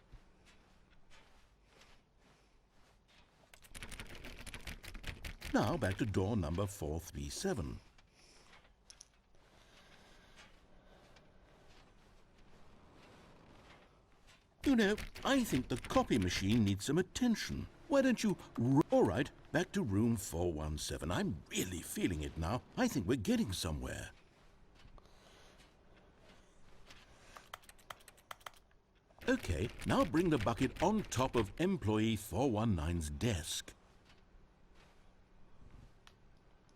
Now back to door number 437. You know, I think the copy machine needs some attention. Why don't you... All right, back to room 417. I'm really feeling it now. I think we're getting somewhere. Okay, now bring the bucket on top of employee 419's desk.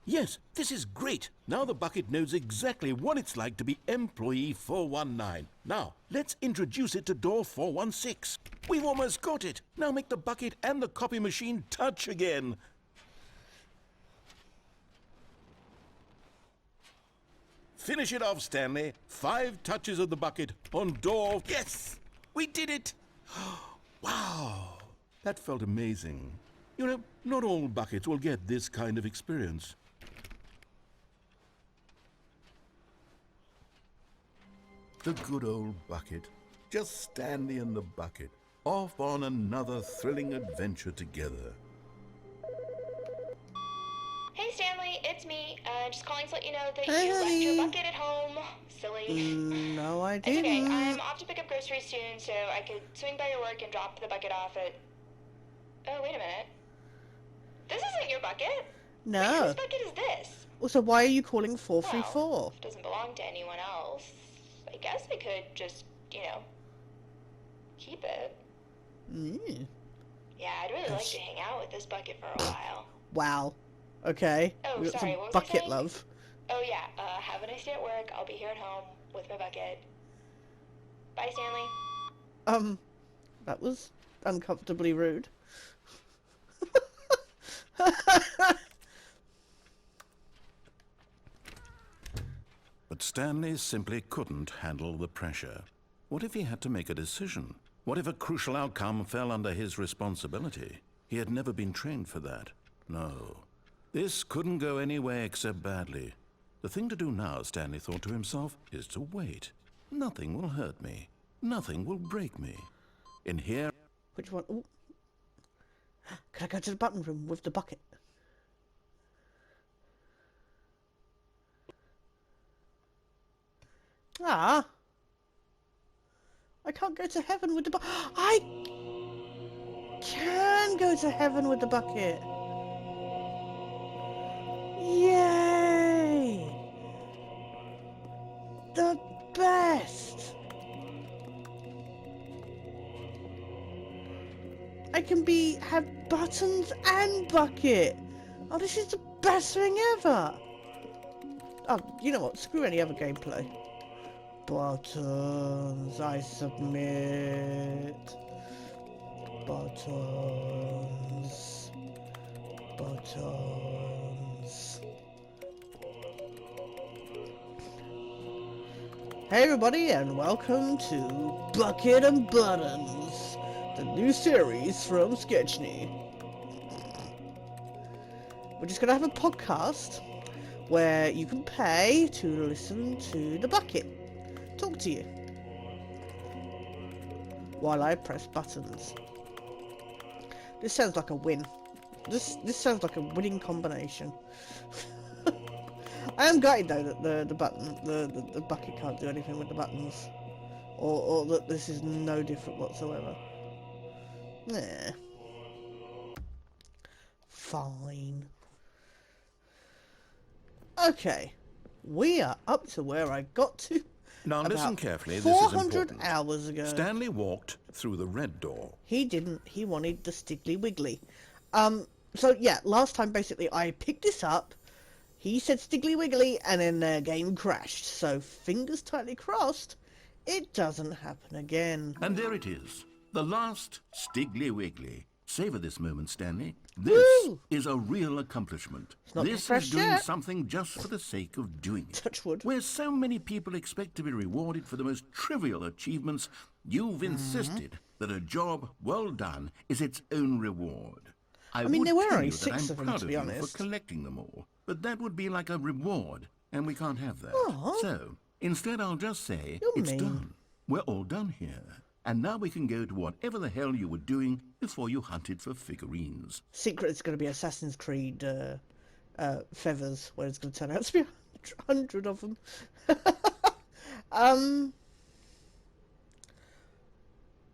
Yes, this is great. Now the bucket knows exactly what it's like to be employee 419. Now, let's introduce it to door 416. We've almost got it. Now make the bucket and the copy machine touch again. Finish it off, Stanley. 5 touches of the bucket on door... Yes! We did it! Wow! That felt amazing. You know, not all buckets will get this kind of experience. The good old bucket. Just Stanley and the bucket. Off on another thrilling adventure together. Hey Stanley, it's me. Just calling to let you know that Hey, you left honey. your bucket at home. Silly. No, I It's okay. didn't. I'm off to pick up groceries soon, so I could swing by your work and drop the bucket off at... Oh, wait a minute. This isn't your bucket. Wait, No. whose bucket is this? Also, why are you calling 434? Well, if it doesn't belong to anyone else, I guess I could just, keep it. Mm. Yeah, I'd really like to hang out with this bucket for a while. Wow. Okay. Oh, We got sorry, some what was I bucket saying? love. Oh yeah, have a nice day at work. I'll be here at home with my bucket. Bye, Stanley. That was uncomfortably rude. But Stanley simply couldn't handle the pressure. What if he had to make a decision? What if a crucial outcome fell under his responsibility? He had never been trained for that. No. This couldn't go any way except badly. The thing to do now, Stanley thought to himself, is to wait. Nothing will hurt me. Nothing will break me. In here... Which one? Ooh. Can I go to the button room with the bucket? Ah. I can't go to heaven with the bucket. I can go to heaven with the bucket. Yay! The best! I can have buttons and bucket. Oh, this is the best thing ever. Oh, you know what? Screw any other gameplay. Buttons, I submit. Buttons. Buttons. Hey everybody, and welcome to Bucket and Buttons, the new series from Sketchny. We're just gonna have a podcast where you can pay to listen to the bucket talk to you while I press buttons. This sounds like a win. This sounds like a winning combination. I am gutted though that the bucket can't do anything with the buttons, or that this is no different whatsoever. Nah. Fine. Okay, we are up to where I got to. Now listen about carefully, this is 400 important. hours ago. Stanley walked through the red door. He didn't. He wanted the Stiggly Wiggly. So yeah, last time basically I picked this up. He said Stiggly Wiggly, and then the game crashed. So fingers tightly crossed, it doesn't happen again. And there it is, the last Stiggly Wiggly. Savor this moment, Stanley. This Woo! is a real accomplishment. not This fresh is doing yet. something just for the sake of doing it. Touch wood. Where so many people expect to be rewarded for the most trivial achievements, you've insisted that a job well done is its own reward. I mean, would there were tell only you that 6 I'm of them, proud to of be you honest. for collecting them all, but that would be like a reward, and we can't have that. Aw. So, instead I'll just say, You're it's mean. done. We're all done here. And now we can go to whatever the hell you were doing before you hunted for figurines. Secret is going to be Assassin's Creed feathers, where it's going to turn out to be 100 of them.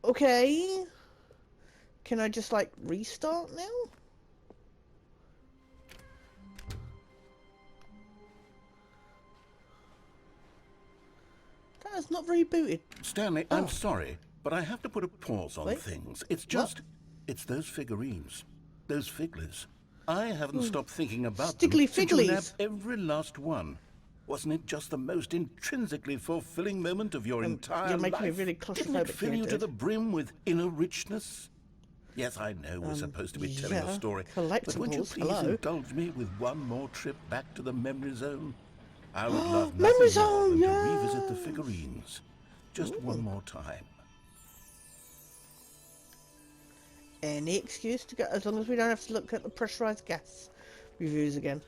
Okay. Can I just, like, restart now? That has not rebooted. Stanley, I'm sorry, but I have to put a pause on Wait. things. It's just, it's those figurines, those figglers. I haven't stopped thinking about them Stiggly since you nabbed figglies. every last one. Wasn't it just the most intrinsically fulfilling moment of your entire you're making me life? really Didn't it claustrophobic fill here, you to dude. the brim with inner richness? Yes, I know we're supposed to be telling yeah, a story, but would you collectibles, please hello. indulge me with one more trip back to the memory zone? I would love Memory nothing more zone, than yeah. to revisit the figurines. Just one more time. Any excuse to go, as long as we don't have to look at the pressurized gas reviews again.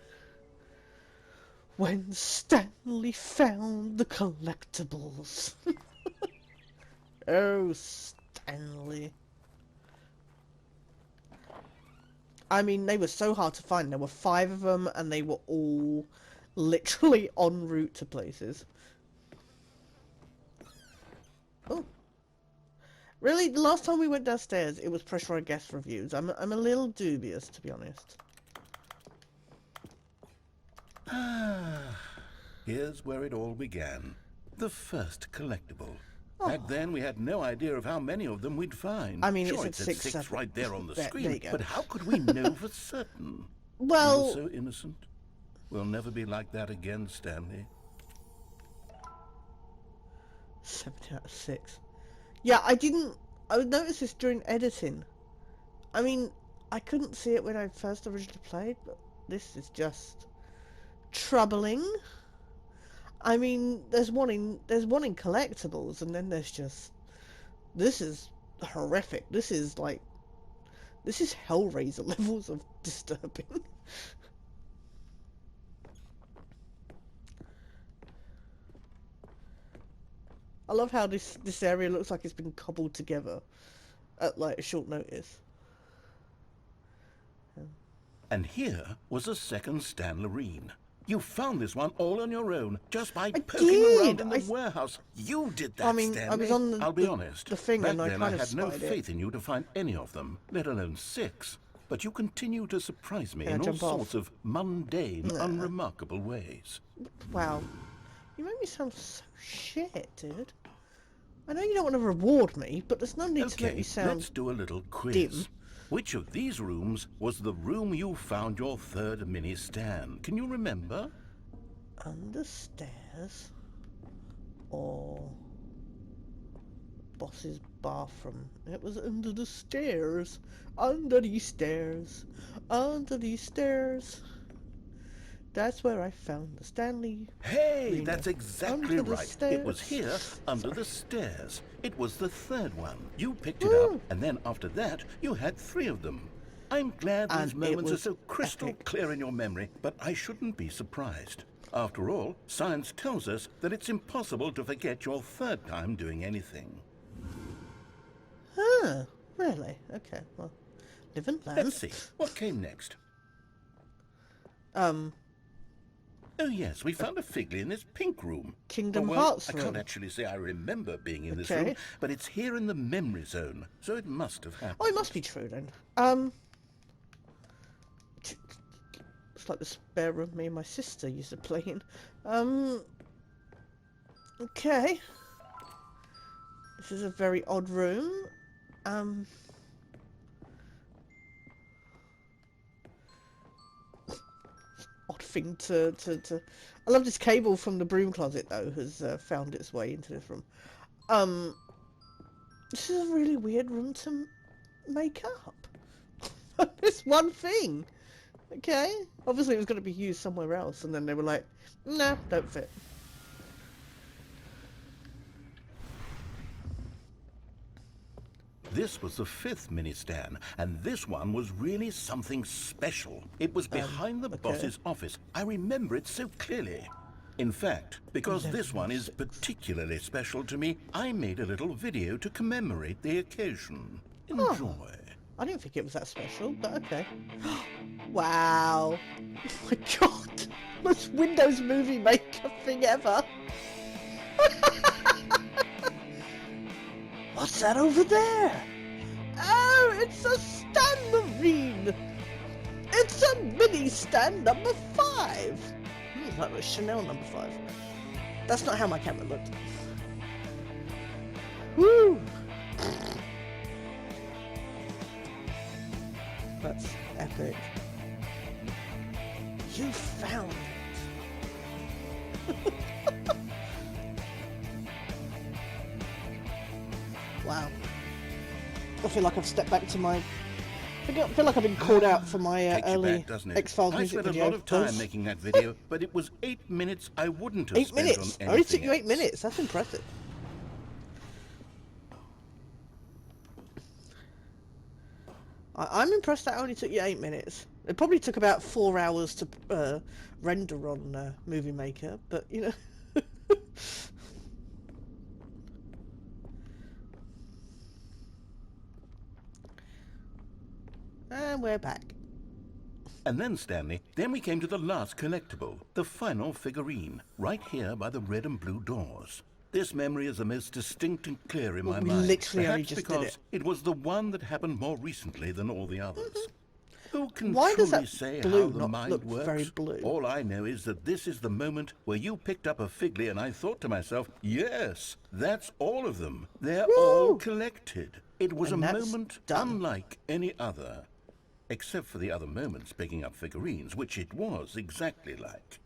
When Stanley found the collectibles. Oh, Stanley. I mean, they were so hard to find. There were 5 of them, and they were all literally en route to places. Oh. Really? The last time we went downstairs, it was pressurized gas reviews. I'm a little dubious, to be honest. Here's where it all began. The first collectible. Back then, we had no idea of how many of them we'd find. I mean, sure, it's it at said 6, 6 right there on the there you screen, go. but how could we know for certain? Well- We were so innocent. We'll never be like that again, Stanley. 7 out of 6. Yeah, I noticed this during editing. I mean, I couldn't see it when I first originally played, but this is just troubling. I mean, there's one in collectibles, and then there's just, this is horrific. This is Hellraiser levels of disturbing. I love how this area looks like it's been cobbled together at like a short notice. And here was a second Stanlerine. You found this one all on your own, just by poking around did. in the warehouse. You did that, I mean, Stanley. I was on I'll be honest. the thing, Back and I then kind I of had no spotted it. faith in you to find any of them, let alone 6. But you continue to surprise me Can I in all jump off? sorts of mundane, unremarkable ways. Wow. You make me sound so shit, dude. I know you don't want to reward me, but there's no need to make Okay, me sound... let's do a little quiz. dim. Which of these rooms was the room you found your third mini stand? Can you remember? Under stairs, or boss's bathroom. It was under the stairs, under these stairs, under these stairs. That's where I found the Stanley. Hey, Reno. that's exactly Under the right. It was stairs. here, under the stairs. It was the third one. You picked it Woo. up, and then after that, you had 3 of them. I'm glad these And it moments are was so crystal epic. clear in your memory, but I shouldn't be surprised. After all, science tells us that it's impossible to forget your third time doing anything. Huh, really? Okay, well, Live and learn. Let's see. What came next? Oh, yes, we found a Figley in this pink room. Kingdom well, Hearts I can't room. actually say I remember being in this Okay. room, but it's here in the memory zone, so it must have happened. Oh, it must be true then. It's like the spare room me and my sister used to play in. Okay. This is a very odd room. Odd thing to... I love this cable from the broom closet though has found its way into this room. This is a really weird room to make up. This one thing. Okay. Obviously it was going to be used somewhere else and then they were like, nah, don't fit. This was the 5th mini-stand, and this one was really something special. It was behind the boss's office. I remember it so clearly. In fact, because this one is particularly special to me, I made a little video to commemorate the occasion. Enjoy. Oh, I didn't think it was that special, but okay. Wow. Oh my god. Most Windows Movie Maker thing ever. What's that over there? Oh, it's a stand marine. It's a mini stand number 5. That was Chanel number 5. That's not how my camera looked. Woo! That's epic. You found it. Wow. I feel like I've stepped back to my... I feel like I've been called out for my early X-Files music video. I spent a lot of time making that video, but it was 8 minutes I wouldn't have 8 spent minutes? on anything It only took you 8 else. minutes. That's impressive. I'm impressed that only took you 8 minutes. It probably took about 4 hours to render on Movie Maker, but you know. And we're back. And then, Stanley, then we came to the last collectible, the final figurine, right here by the red and blue doors. This memory is the most distinct and clear in my we mind. literally only Perhaps just did because it. it was the one that happened more recently than all the others. Who can Why does truly that say blue how the not mind look works? very blue? All I know is that this is the moment where you picked up a Figley and I thought to myself, yes, that's all of them. They're all Woo! collected. It was And a that's moment done. unlike any other. Except for the other moments picking up figurines, which it was exactly like.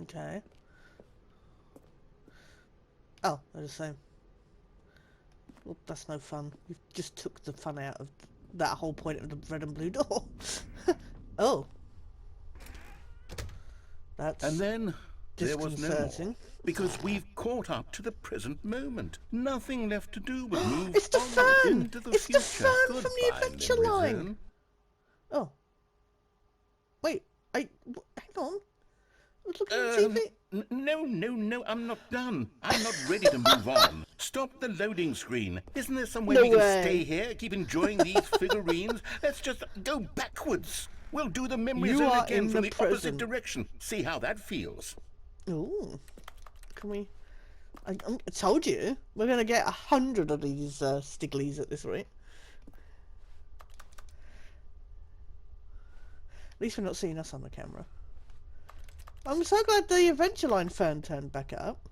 Okay. Oh, they're the same. Well, that's no fun. You just took the fun out of that whole point of the red and blue door. Oh. That's And then there was no more. disconcerting. Because we've caught up to the present moment. Nothing left to do but move It's the on fern! into the It's the future. fern from the Goodbye, Adventure memory Line. zone. Oh. Wait, hang on. I was looking at TV. No, I'm not done. I'm not ready to move on. Stop the loading screen. Isn't there some way No we can way. stay here, keep enjoying these figurines? Let's just go backwards. We'll do the memory You zone are again in from the the opposite present. direction. See how that feels. Ooh. Can we... I told you. We're going to get 100 of these Stiglies at this rate. At least we're not seeing us on the camera. I'm so glad the Adventure Line fern turned back up.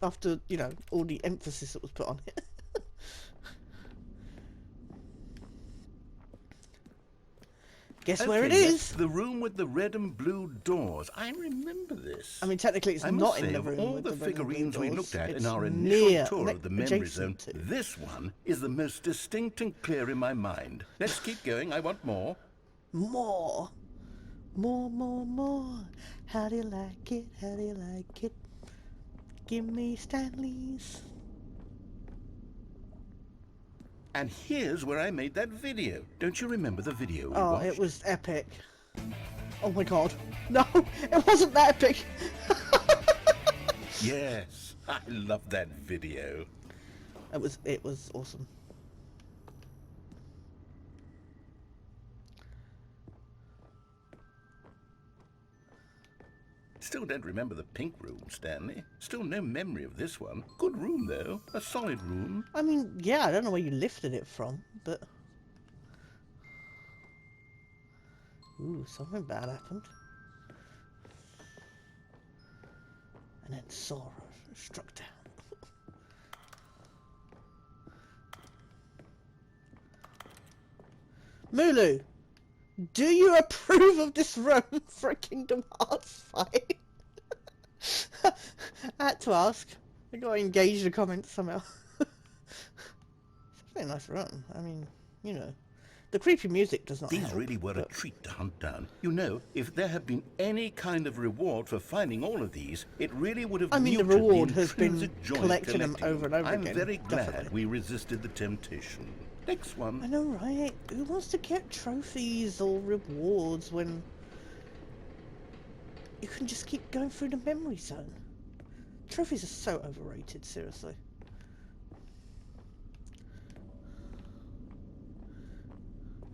After, you know, all the emphasis that was put on it. Guess where it Okay, is? yes, the room with the red and blue doors. I remember this. I mean, technically it's I not must in say, the of room all with the red and blue figurines we doors. looked at It's in our near, initial tour of the memory zone, adjacent to. this one is the most distinct and clear in my mind. Let's keep going. I want more. More. More. How do you like it? How do you like it? Give me Stanley's. And here's where I made that video. Don't you remember the video we Oh, watched? it was epic. Oh my god. No, it wasn't that epic. Yes, I love that video. It was awesome. Still don't remember the pink room, Stanley. Still no memory of this one. Good room, though. A solid room. I mean, yeah, I don't know where you lifted it from, but... Ooh, something bad happened. And then sorrow struck down. Mulu, do you approve of this room for a Kingdom Hearts fight? I had to ask. I got to engage the comments somehow. It's a very nice room. I mean, you know, the creepy music does not These help, really were a treat to hunt down. You know, if there had been any kind of reward for finding all of these, it really would have I mean, the muted reward the has been intrinsic joy of collecting them collecting over and over I'm again, very glad definitely. we resisted the temptation. Next I one. know, right? Who wants to get trophies or rewards when you can just keep going through the memory zone? Trophies are so overrated, seriously.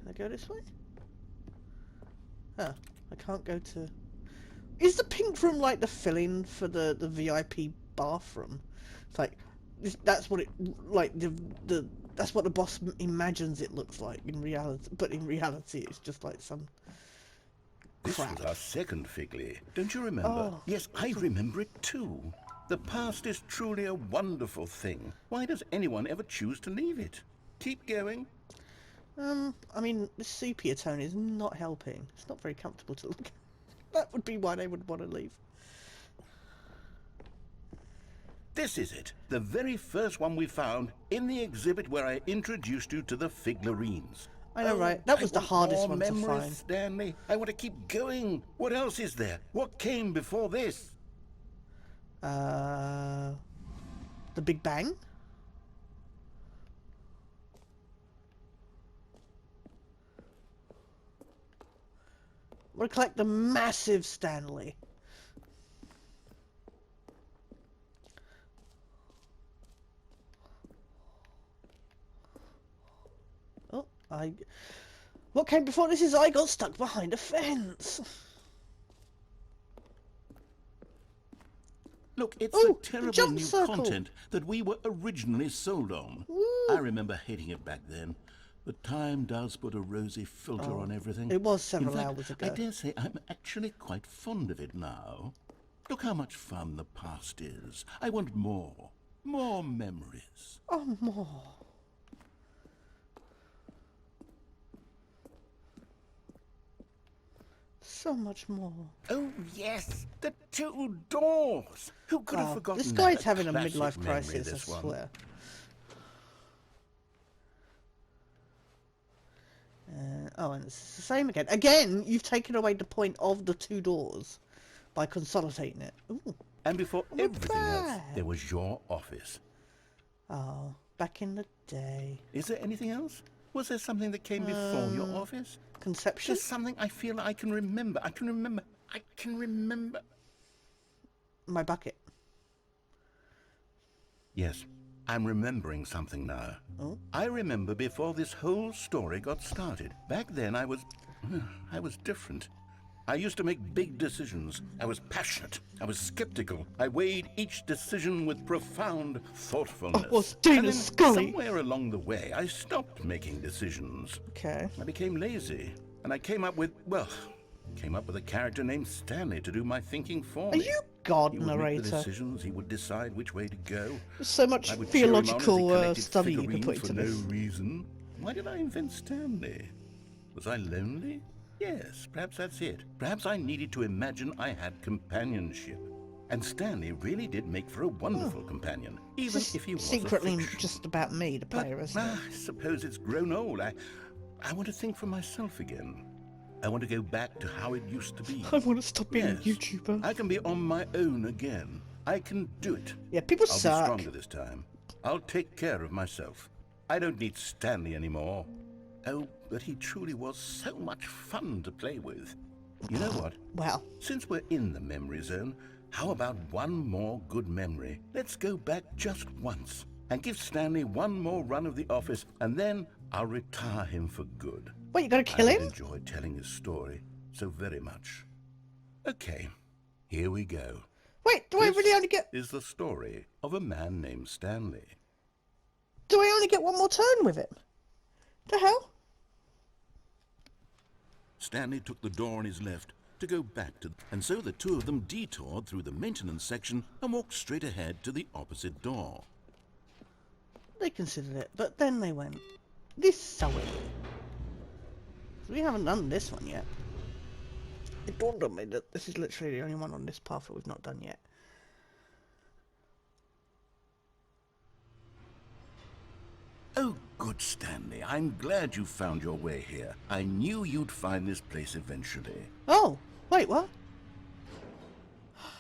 Can I go this way? Oh, I can't go to... Is the pink room like the fill-in for the VIP bathroom? It's like, that's what it, like, that's what the boss imagines it looks like in reality, but in reality it's just like some This crap. was our second Figley. Don't you remember? Oh. Yes, I remember it too. The past is truly a wonderful thing. Why does anyone ever choose to leave it? Keep going. I mean, the sepia tone is not helping. It's not very comfortable to look at. That would be why they would want to leave. This is it. The very first one we found in the exhibit where I introduced you to the figurines. I know, right? That was the want hardest more one to memories, find. Stanley. I want to keep going. What else is there? What came before this? The Big Bang? We'll collect the massive Stanley. Oh, what came before this is I got stuck behind a fence. Look, it's Ooh, the the terrible jump new circle. content that we were originally sold on. I remember hating it back then. But time does put a rosy filter on everything. It was several In fact, hours ago. I dare say I'm actually quite fond of it now. Look how much fun the past is. I want more. More memories. Oh, more. So much more. Oh, yes, the two doors. Who could have Wow, forgotten this that? guy's having a classic midlife memory, crisis, I this one. swear. Oh, and it's the same again. Again, you've taken away the point of the two doors by consolidating it. Ooh. And before Not everything else, bad. there was your office. Oh, back in the day. Is there anything else? Was there something that came before your office? Conception? Just something I feel I can remember. I can remember. My bucket. Yes, I'm remembering something now. Oh? I remember before this whole story got started. Back then I was different. I used to make big decisions. I was passionate. I was skeptical. I weighed each decision with profound thoughtfulness. I was Dana and then Scully. somewhere along the way, I stopped making decisions. Okay. I became lazy, and I came up with a character named Stanley to do my thinking for Are me. you God, He would make the narrator? decisions. He would decide which way to go. There's so much I would cheer him on as he theological collected study you can figurines put for into no this. reason. Why did I invent Stanley? Was I lonely? Yes, perhaps that's it. Perhaps I needed to imagine I had companionship. And Stanley really did make for a wonderful companion, even This if he was secretly a fiction. just about me, the player, isn't it? I suppose it's grown old. I want to think for myself again. I want to go back to how it used to be. I want to stop being Yes, a YouTuber. I can be on my own again. I can do it. Yeah, people I'll suck. be stronger this time. I'll take care of myself. I don't need Stanley anymore. Oh, but he truly was so much fun to play with. You know what? Well, Since we're in the memory zone, how about one more good memory? Let's go back just once and give Stanley one more run of the office, and then I'll retire him for good. what, you gonna kill I him? enjoy telling his story so very much. Okay, Here we go. Wait, do I really only get... Is the story of a man named Stanley. Do I only get one more turn with it? The hell? Stanley took the door on his left to go back to... And so the two of them detoured through the maintenance section and walked straight ahead to the opposite door. They considered it, but then they went this way. We haven't done this one yet. It dawned on me that this is literally the only one on this path that we've not done yet. Oh, good Stanley. I'm glad you found your way here. I knew you'd find this place eventually. Oh, wait, what?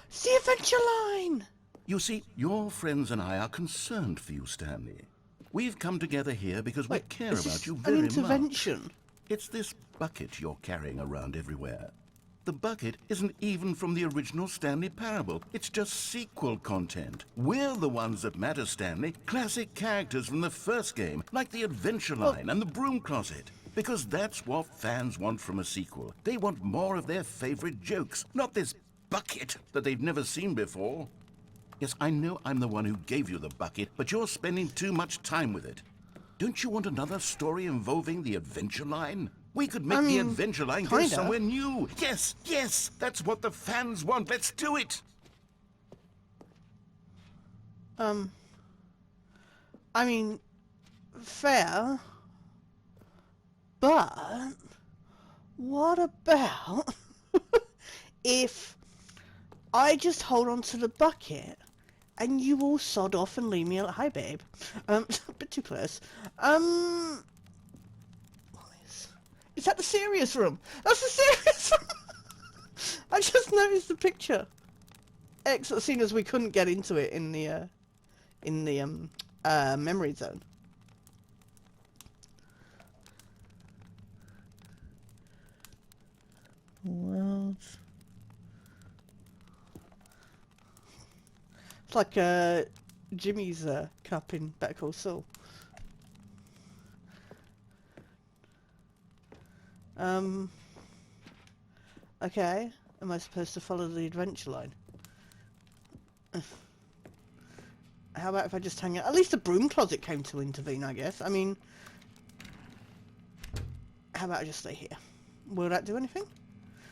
It's the adventure line! You see, your friends and I are concerned for you, Stanley. We've come together here because we care is about this you an very intervention? much. It's this bucket you're carrying around everywhere. The bucket isn't even from the original Stanley Parable. It's just sequel content. We're the ones that matter, Stanley. Classic characters from the first game, like the Adventure Line and the Broom Closet. Because that's what fans want from a sequel. They want more of their favorite jokes, not this bucket that they've never seen before. Yes, I know I'm the one who gave you the bucket, but you're spending too much time with it. Don't you want another story involving the Adventure Line? We could make the Adventure Line go somewhere new. Yes, yes, that's what the fans want. Let's do it. I mean, fair, but what about if I just hold on to the bucket and you all sod off and leave me alone? Hi, babe. A bit too close. Is that the serious room? That's the serious room! I just noticed the picture. Excellent, seeing as we couldn't get into it in the memory zone. Well, it's like Jimmy's cup in Better Call Saul. Okay, am I supposed to follow the adventure line? How about if I just hang out? At least the broom closet came to intervene, I guess. I mean, how about I just stay here? Will that do anything?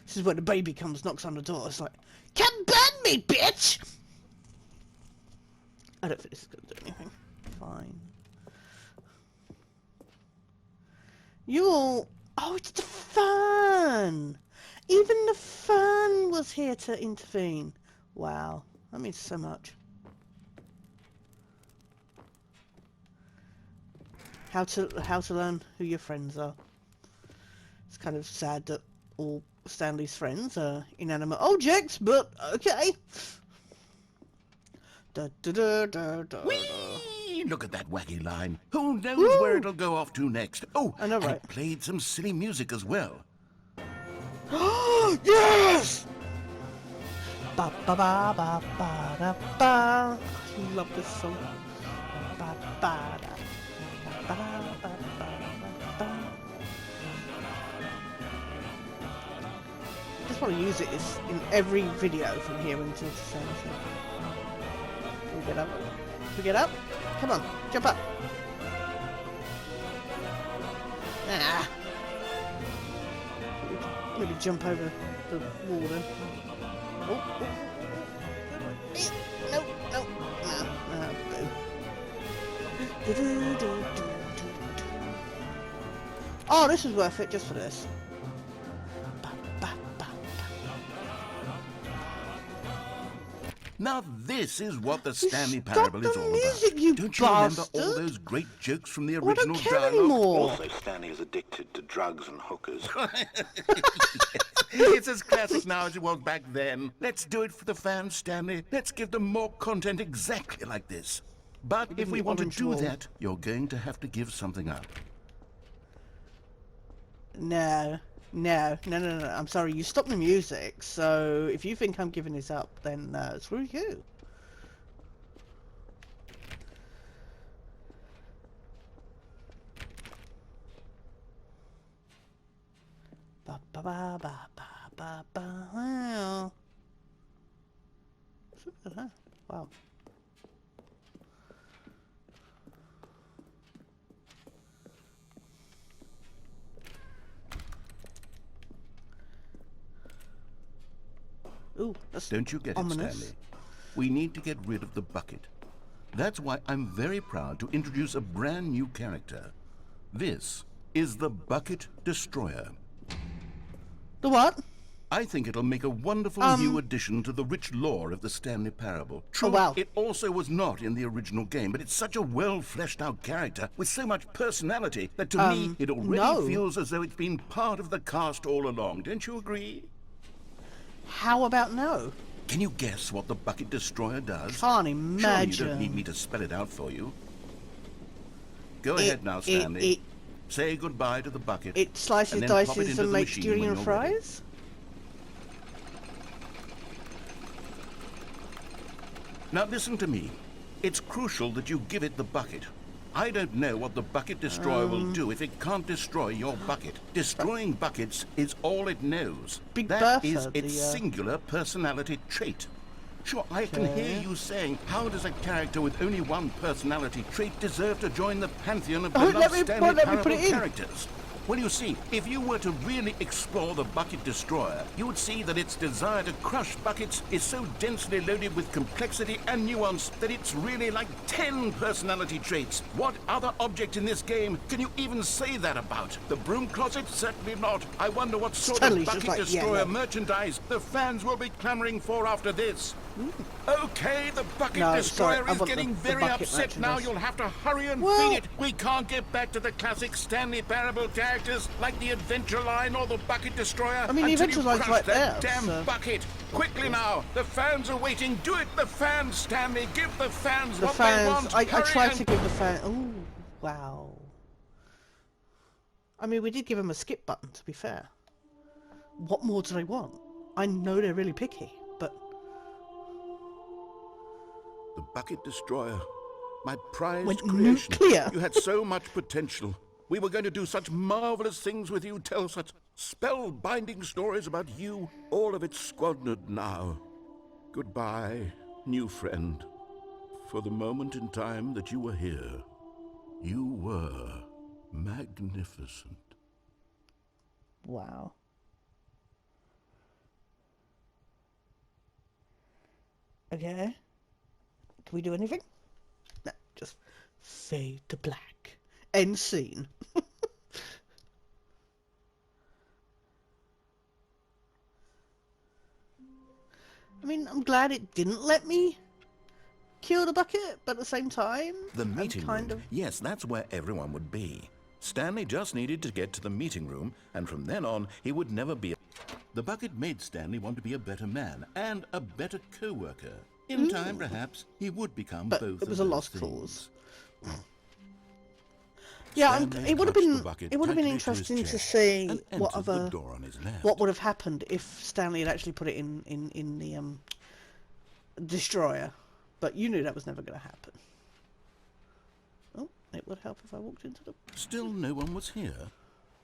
This is where the baby comes, knocks on the door. It's like, come burn me, bitch! I don't think this is going to do anything. Fine. You all... Oh, it's the fan! Even the fan was here to intervene. Wow, that means so much. How to learn who your friends are. It's kind of sad that all Stanley's friends are inanimate objects, but okay. Da, da, da, da, da, Whee! Look at that wacky line. Who knows where it'll go off to next? Oh, I know, and right? it played some silly music as well. Yes! Ba ba ba ba ba da ba. I love this song. Ba ba da ba ba ba ba ba. I just want to use it in every video from here until December. Can we get up? Can we get up? Come on, jump up. Ah. Maybe jump over the wall then. Oh, oh. No, no, no, boo. Oh, this is worth it just for this. Now this is what the Stanley Parable is all music, about. you Don't you remember all bastard. those great jokes from the I original don't care dialogue? anymore. Also, Stanley is addicted to drugs and hookers. It's as classic now as it was back then. Let's do it for the fans, Stanley. Let's give them more content exactly like this. But if we want to do that, you're going to have to give something up. No. I'm sorry, you stopped the music, so if you think I'm giving this up, then screw you. Ba ba ba ba ba ba ba. Well. I don't know. Wow. Ooh, that's Don't you get ominous. it, Stanley? We need to get rid of the bucket. That's why I'm very proud to introduce a brand new character. This is the Bucket Destroyer. The what? I think it'll make a wonderful new addition to the rich lore of the Stanley Parable. True, wow. it also was not in the original game, but it's such a well-fleshed-out character with so much personality that to me it already no. feels as though it's been part of the cast all along. Don't you agree? How about no? Can you guess what the Bucket Destroyer does? Can't Surely you imagine. don't need me to spell it out for you. Go ahead now, Stanley. Say goodbye to the bucket. It slices, and then pop it dices, into and the makes machine when Julian you're ready. fries? Now listen to me. It's crucial that you give it the bucket. I don't know what the Bucket Destroyer will do if it can't destroy your bucket. Destroying buckets is all it knows. Big That Bertha, is its the, singular personality trait. Sure, I can hear you saying, how does a character with only one personality trait deserve to join the pantheon of beloved Stanley Parable characters? Well, you see, if you were to really explore the Bucket Destroyer, you would see that its desire to crush buckets is so densely loaded with complexity and nuance that it's really like 10 personality traits. What other object in this game can you even say that about? The broom closet? Certainly not. I wonder what sort Stanley's of just Bucket like, yeah, Destroyer no. merchandise the fans will be clamoring for after this. Okay, the Bucket No, Destroyer sorry, I is want getting the very bucket upset now. merchandise. You'll have to hurry and Well- feed it. We can't get back to the classic Stanley Parable characters like the Adventure Line or the Bucket Destroyer. I mean, the until Adventure you Line's crush right that there, damn so- bucket. Quickly now, the fans are waiting. Do it, the fans, Stanley. Give the fans The what they fans, want. I Hurry tried and- to give the fan. Oh, wow. I mean, we did give them a skip button, to be fair. What more do they want? I know they're really picky, but The Bucket Destroyer, my prized Went creation. nuclear. You had so much potential. We were going to do such marvelous things with you, tell such spellbinding stories about you. All of it squandered now. Goodbye, new friend. For the moment in time that you were here, you were magnificent. wow. Okay. Can we do anything? No, just fade to black. End scene. I mean, I'm glad it didn't let me kill the bucket, but at the same time, The I'm meeting kind room. of... Yes, that's where everyone would be. Stanley just needed to get to the meeting room, and from then on, he would never be... The bucket made Stanley want to be a better man and a better co-worker. In time, perhaps, he would become But both it was of a those lost things. cause. Yeah, Stanley it would have clutched been the bucket it would have been tightly to his interesting to chest see and what entered the other door on his left. what would have happened if Stanley had actually put it in the destroyer, but you knew that was never going to happen. Oh, it would help if I walked into the... Still no one was here.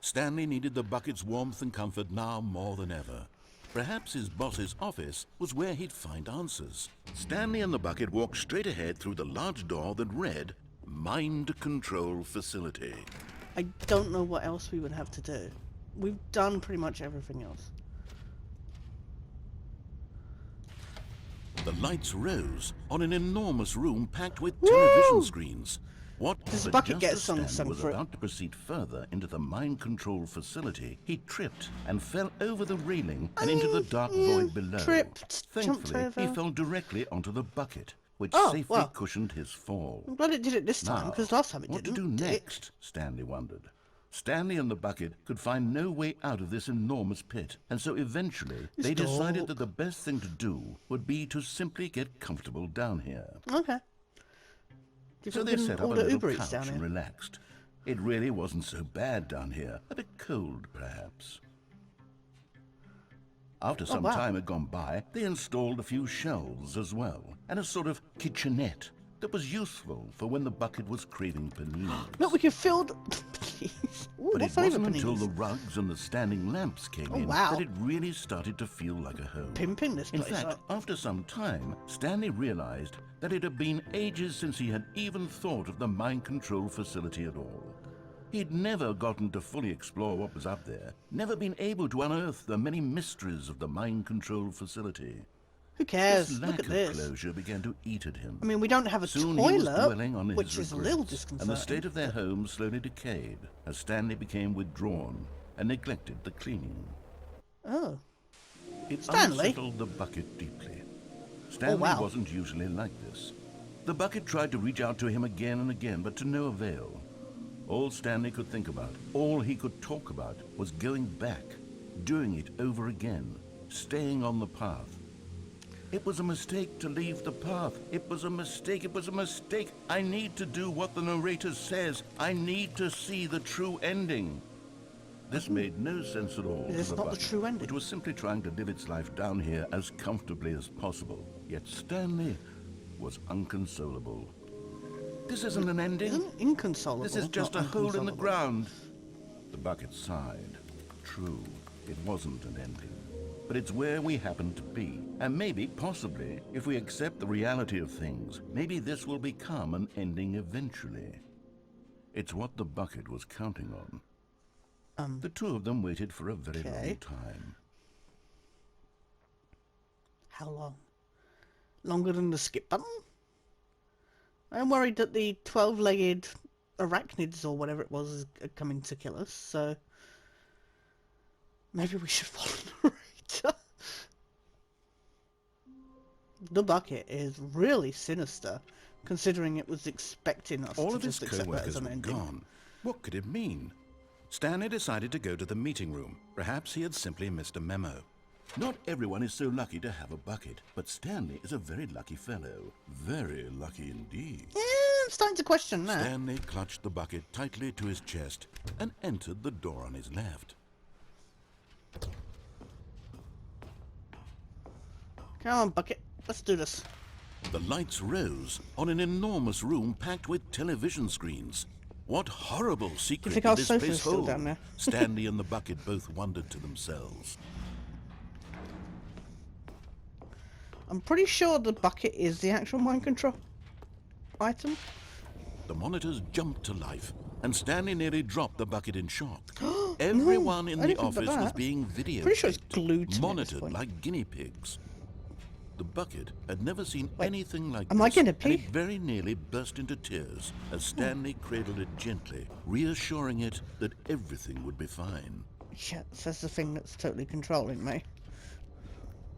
Stanley needed the bucket's warmth and comfort now more than ever. Perhaps his boss's office was where he'd find answers. Stanley and the bucket walked straight ahead through the large door that read, Mind Control Facility. I don't know what else we would have to do. We've done pretty much everything else. The lights rose on an enormous room packed with television Woo! screens. What? Does the but bucket just get as sung Stanley was for it? about to proceed further into the mind control facility, he tripped and fell over the railing and into the dark void below. tripped, jumped Thankfully, he over. fell directly onto the bucket, which Oh, safely well. cushioned his fall. I'm glad it did it this time, Now, because last time it what didn't. to do did it? next? Stanley wondered. Stanley and the bucket could find no way out of this enormous pit, and so eventually they decided that the best thing to do would be to simply get comfortable down here. Okay. Do you So think they we can set up a order little Uber Eats couch down and here? relaxed. It really wasn't so bad down here. A bit cold, perhaps. After some wow. time had gone by, they installed a few shelves as well, and a sort of kitchenette that was useful for when the bucket was craving panini. Look, we can fill the... Please. Ooh, But what it flavour wasn't until paninis? the rugs and the standing lamps came in wow. that it really started to feel like a home. Pimping this In place fact, up. after some time, Stanley realized that it had been ages since he had even thought of the mind control facility at all. He'd never gotten to fully explore what was up there, never been able to unearth the many mysteries of the mind control facility. Who cares? This Look lack at of this. closure began to eat at him. I mean, we don't have a Soon he was toilet, dwelling on which his is a little regrets, disconcerting. and the state of their home slowly decayed as Stanley became withdrawn and neglected the cleaning. Oh. It Stanley? unsettled the bucket deeply. Stanley wow. wasn't usually like this. The bucket tried to reach out to him again and again, but to no avail. All Stanley could think about, all he could talk about, was going back, doing it over again, staying on the path. It was a mistake to leave the path. It was a mistake. It was a mistake. I need to do what the narrator says. I need to see the true ending. This made no sense at all. Is this not the true ending? It was simply trying to live its life down here as comfortably as possible. Yet Stanley was unconsolable. This isn't an ending. Isn't inconsolable? This is just a not hole in the inconsolable? ground. The bucket sighed. True, it wasn't an ending. But it's where we happen to be. And maybe, possibly, if we accept the reality of things, maybe this will become an ending eventually. It's what the bucket was counting on. The two of them waited for a very long time. How long? Longer than the skip button? I'm worried that the 12-legged arachnids or whatever it was are coming to kill us, so maybe we should follow the narrator. The bucket is really sinister, considering it was expecting us All to of his just accept that co-workers as an were ending. gone. What could it mean? Stanley decided to go to the meeting room. Perhaps he had simply missed a memo. Not everyone is so lucky to have a bucket, but Stanley is a very lucky fellow. Very lucky indeed. Yeah, I'm starting to question that. Stanley clutched the bucket tightly to his chest and entered the door on his left. Come on, bucket. Let's do this. The lights rose on an enormous room packed with television screens. What horrible secret think did our this sofa's place still hold? down there? Stanley and the bucket both wondered to themselves. I'm pretty sure the bucket is the actual mind control item. The monitors jumped to life, and Stanley nearly dropped the bucket in shock. Everyone in I the didn't think about office was that. being videotaped, Pretty sure it's glued to me at this monitored point. like guinea pigs. The bucket had never seen anything like am I this, guinea and pig? it very nearly burst into tears as Stanley cradled it gently, reassuring it that everything would be fine. Yeah, says the thing that's totally controlling me.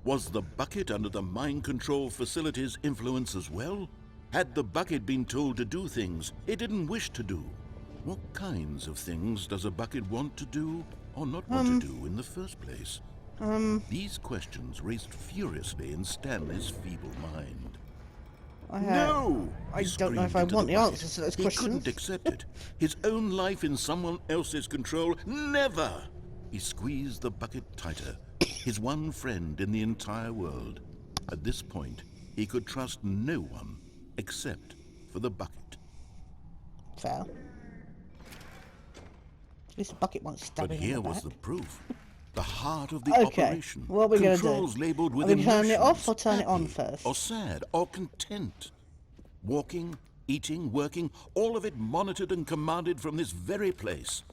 Was the bucket under the mind control facility's influence as well? Had the bucket been told to do things it didn't wish to do? What kinds of things does a bucket want to do or not want to do in the first place? These questions raced furiously in Stanley's feeble mind. No! I He don't know if screamed I into want the bucket. answers to those He questions. couldn't accept it. His own life in someone else's control? Never! He squeezed the bucket tighter. His one friend in the entire world. At this point, he could trust no one except for the bucket. Fair. This bucket won't stab But him in here the was back. the proof. The heart of the Okay, operation. what are we gonna do? Controls labeled with Are we turning it off emotions, or turn it on happy first? Or sad, or content. Walking, eating, working, all of it monitored and commanded from this very place.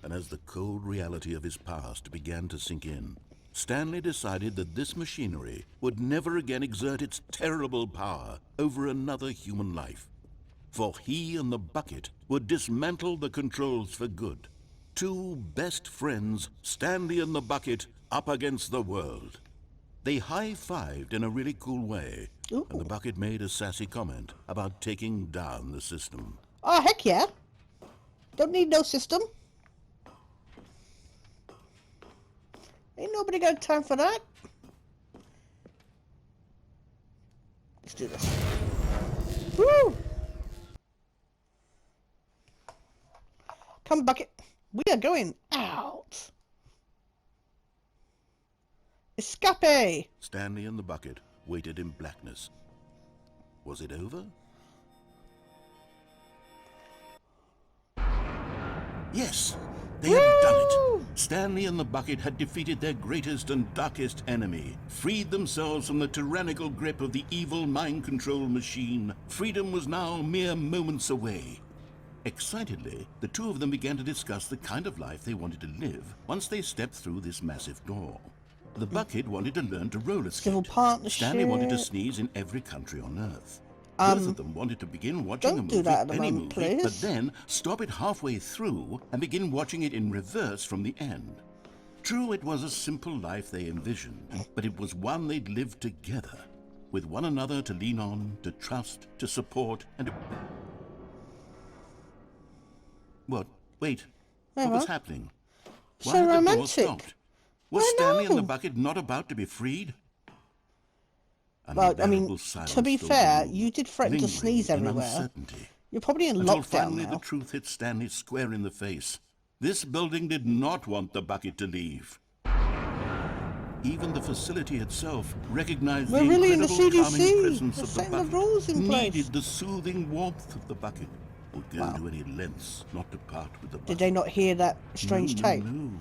And as the cold reality of his past began to sink in, Stanley decided that this machinery would never again exert its terrible power over another human life. For he and the bucket would dismantle the controls for good. Two best friends, Stanley and the bucket, up against the world. They high-fived in a really cool way, Ooh. and the bucket made a sassy comment about taking down the system. Oh, heck yeah. Don't need no system. Ain't nobody got time for that. Let's do this. Woo! Come, bucket. We are going out. Escape! Stanley and the bucket waited in blackness. Was it over? Yes! They had done Woo! it. Stanley and the bucket had defeated their greatest and darkest enemy, freed themselves from the tyrannical grip of the evil mind control machine. Freedom was now mere moments away. Excitedly, the two of them began to discuss the kind of life they wanted to live once they stepped through this massive door. The bucket wanted to learn to roller Civil skate. partnership. Stanley wanted to sneeze in every country on Earth. Both of them wanted to begin watching a don't movie, do that at the any moment, movie, but please. then stop it halfway through and begin watching it in reverse from the end. True, it was a simple life they envisioned, but it was one they'd lived together, with one another to lean on, to trust, to support, and to... What? Wait. What was happening? Why So had the door romantic. stopped? Was I Stanley and the know. bucket not about to be freed? Well, I mean, Unbearable silence to be filled the fair, room, you did threaten to lingering sneeze in everywhere. uncertainty. You're probably in Until lockdown finally now. the truth hit Stanley square in the face. This building did not want the bucket to leave. Even the facility itself recognized We're the really in the incredible calming CDC. presence We're of the setting the bucket, rules in place. needed the soothing warmth of the bucket, would go to any lengths not to part with the bucket. Did they not hear that strange tape? No.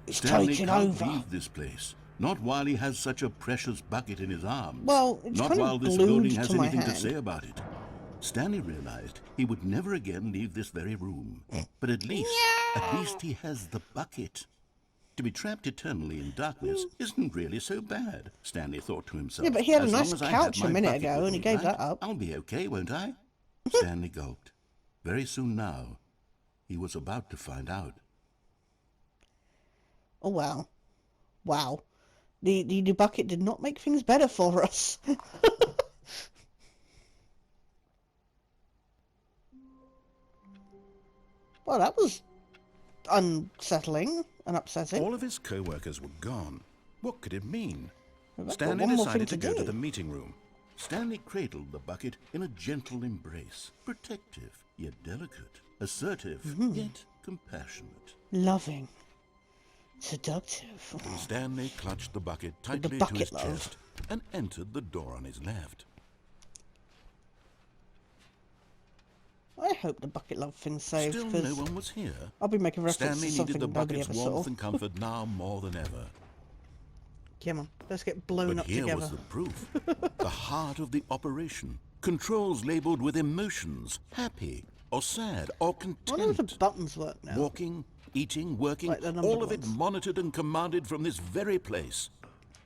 It's Stanley taking can't over. leave this place. Not while he has such a precious bucket in his arms. Well, it's not kind of while this glued building has to my anything to hand. say about it. Stanley realized he would never again leave this very room. But at least he has the bucket. To be trapped eternally in darkness isn't really so bad, Stanley thought to himself. Yeah, but he had a As long nice as I couch have a my minute bucket ago, with and he me, gave right, that up. I'll be okay, won't I? Stanley gulped. Very soon now, he was about to find out. Oh, wow. Wow. The bucket did not make things better for us. Well, that was unsettling and upsetting. All of his co-workers were gone. What could it mean? We've got Stanley one more decided thing to to go to do. the meeting room. Stanley cradled the bucket in a gentle embrace, protective yet delicate, assertive yet compassionate. Loving. Seductive. Stanley clutched the bucket tightly to bucket, his love. chest and entered the door on his left. I hope the bucket love thing's saved, Still because no one was here. I'll be making reference Stanley to something needed the nobody bucket's ever saw. warmth and comfort now more than ever. Come on, let's get blown But up here together. was the proof. The heart of the operation. Controls labeled with emotions, happy or sad or I wonder if the content. buttons work now. Walking, eating, working, Like the numbered all of it ones. monitored and commanded from this very place.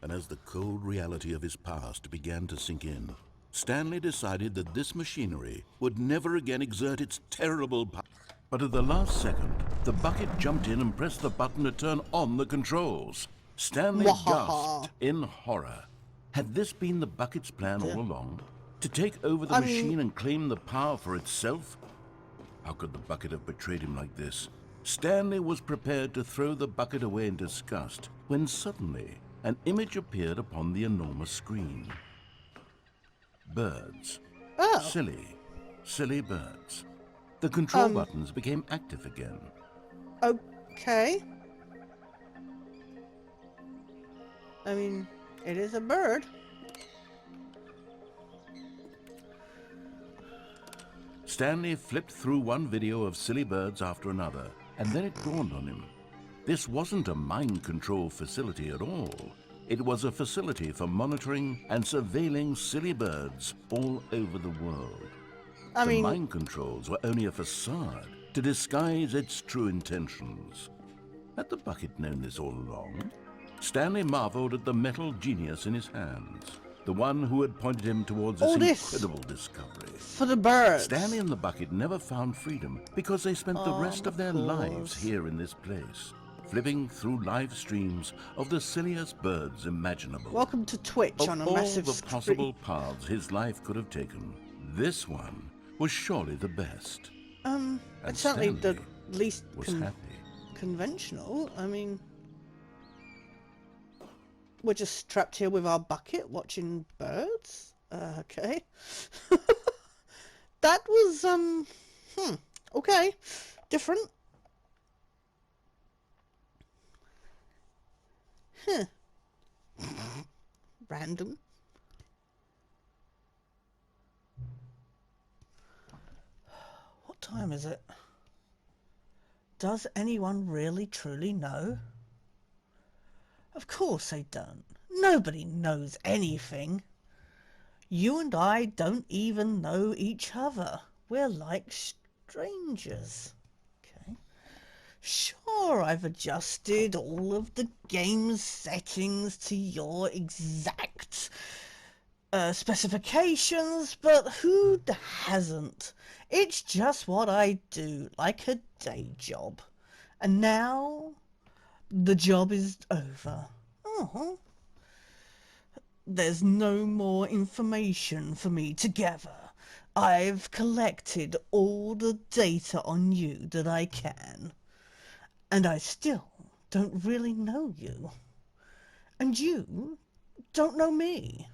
And as the cold reality of his past began to sink in, Stanley decided that this machinery would never again exert its terrible power. But at the last second, the bucket jumped in and pressed the button to turn on the controls. Stanley gasped in horror. Had this been the bucket's plan all along? To take over the machine and claim the power for itself? How could the bucket have betrayed him like this? Stanley was prepared to throw the bucket away in disgust when suddenly an image appeared upon the enormous screen. Birds. Oh. Silly birds. The control buttons became active again. Okay. I mean, it is a bird. Stanley flipped through one video of silly birds after another, and then it dawned on him. This wasn't a mind control facility at all. It was a facility for monitoring and surveilling silly birds all over the world. I The mean, mind controls were only a facade to disguise its true intentions. Had the bucket known this all along? Stanley marveled at the metal genius in his hands, the one who had pointed him towards this All this incredible discovery. for the birds. Stanley and the bucket never found freedom because they spent the rest of their lives here in this place, flipping through live streams of the silliest birds imaginable. Welcome to Twitch Of on a all massive the screen. possible paths his life could have taken, this one was surely the best. It's certainly the Stanley least Was happy. conventional. I mean, we're just trapped here with our bucket watching birds. Okay. That was, okay. Different. Huh. Random. What time is it? does anyone really truly know? Of course they don't. Nobody knows anything. You and I don't even know each other. We're like strangers. Okay. Sure, I've adjusted all of the game's settings to your exact specifications, but who hasn't? It's just what I do, like a day job. And now the job is over. Oh, there's no more information for me to gather. I've collected all the data on you that I can. And I still don't really know you. And you don't know me.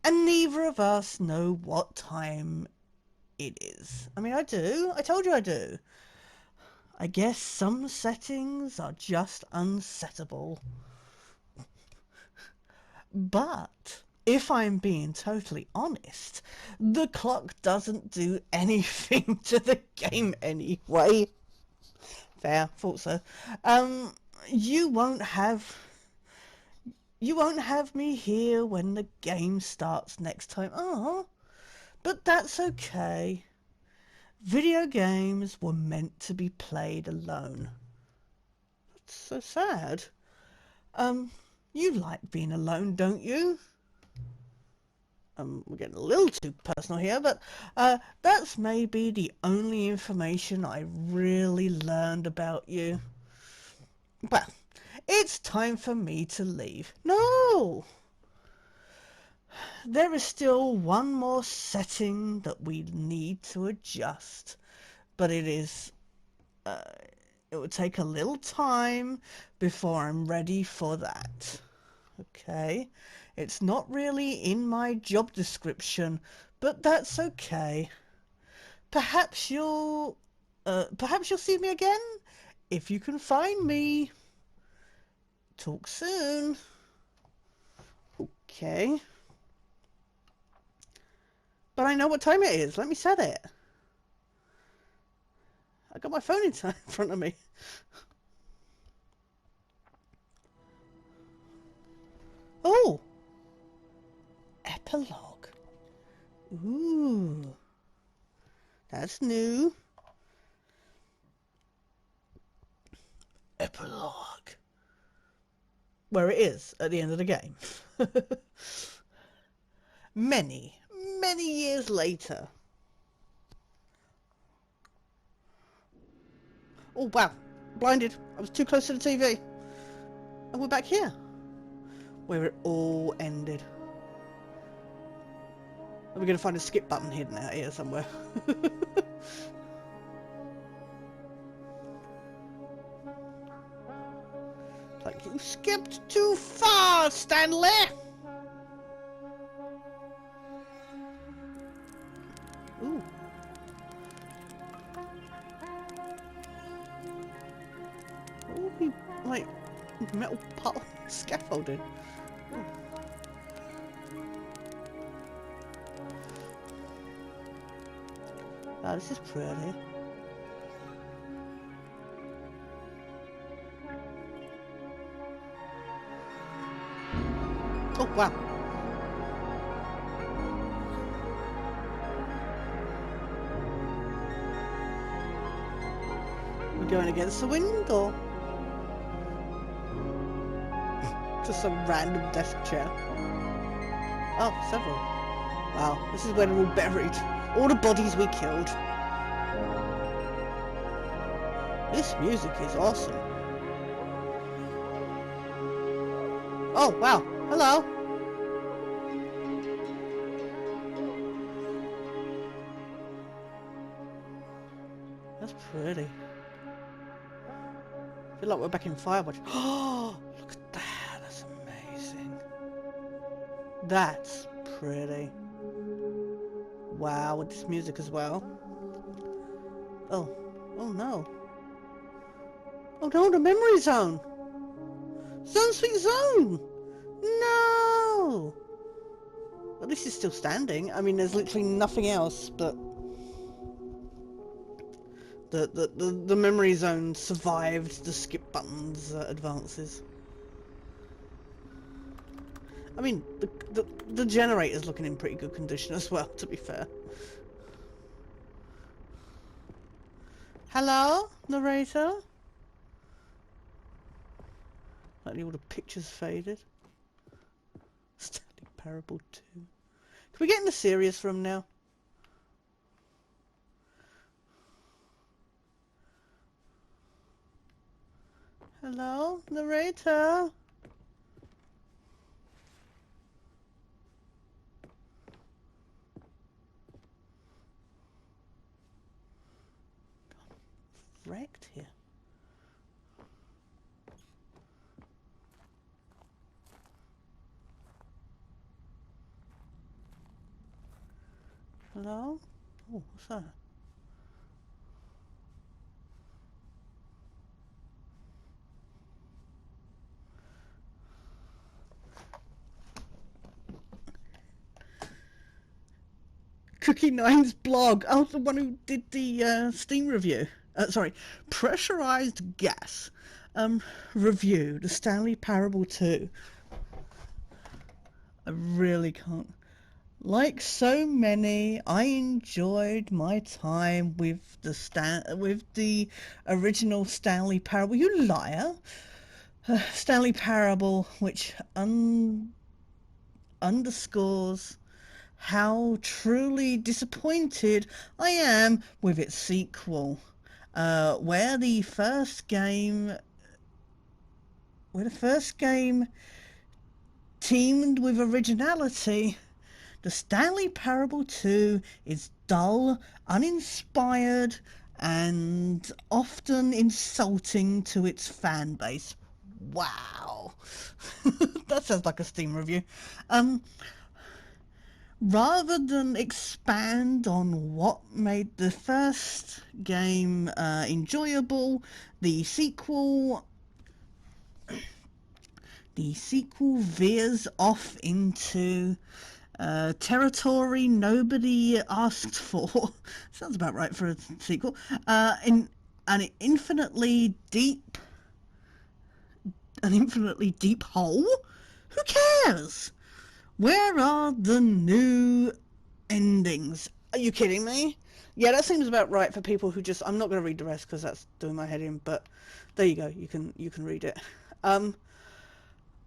And neither of us know what time it is. I mean, I do. I told you I do. I guess some settings are just unsettable. But if I'm being totally honest, the clock doesn't do anything to the game anyway. Fair, thought so. You won't have me here when the game starts next time. Oh, but that's okay. Video games were meant to be played alone. That's so sad. You like being alone, don't you? We're getting a little too personal here, but that's maybe the only information I really learned about you. Well, it's time for me to leave. No! There is still one more setting that we need to adjust, but it will take a little time before I'm ready for that. Okay? It's not really in my job description, but that's okay. Perhaps you'll see me again if you can find me. Talk soon. Okay. But I know what time it is. Let me set it. I got my phone in front of me. Oh! Epilogue. Ooh. That's new. Epilogue. Where it is at the end of the game. Many years later. Oh wow, blinded. I was too close to the TV. And we're back here, where it all ended. Are we going to find a skip button hidden out here somewhere? Like, you skipped too far, Stanley! Ooh. Oh, like metal part scaffolding. Ooh. Oh, this is pretty. Oh wow. We're going against the wind, or just some random desk chair? Oh, several. Wow, this is where they're all buried. All the bodies we killed. This music is awesome. Oh, wow. Hello. That's pretty. I feel like we're back in Firewatch. Oh, look at that. That's amazing. That's pretty. Wow, with this music as well. Oh no. Oh no, the memory zone. Zone Sweet Zone. No. Well, this is still standing. I mean, there's literally nothing else, but The memory zone survived the skip buttons advances. I mean, the generator's looking in pretty good condition as well, to be fair. Hello, narrator? Likely all the pictures faded. Stanley Parable 2. Can we get in the serious room now? Hello, narrator? Wrecked here. Hello? Oh, what's that? Cookie Nine's blog. Oh, the one who did the Steam review. Sorry, pressurized gas review. The Stanley Parable 2. I really can't. Like so many, I enjoyed my time with the original Stanley Parable. You liar! Stanley Parable, which underscores how truly disappointed I am with its sequel, where the first game teamed with originality. The Stanley Parable 2 is dull, uninspired, and often insulting to its fan base. Wow. That sounds like a Steam review. Rather than expand on what made the first game enjoyable, the sequel veers off into territory nobody asked for. Sounds about right for a sequel. In an infinitely deep hole. Who cares? Where are the new endings? Are you kidding me? Yeah, that seems about right for people who just... I'm not going to read the rest because that's doing my head in, but there you go. You can read it.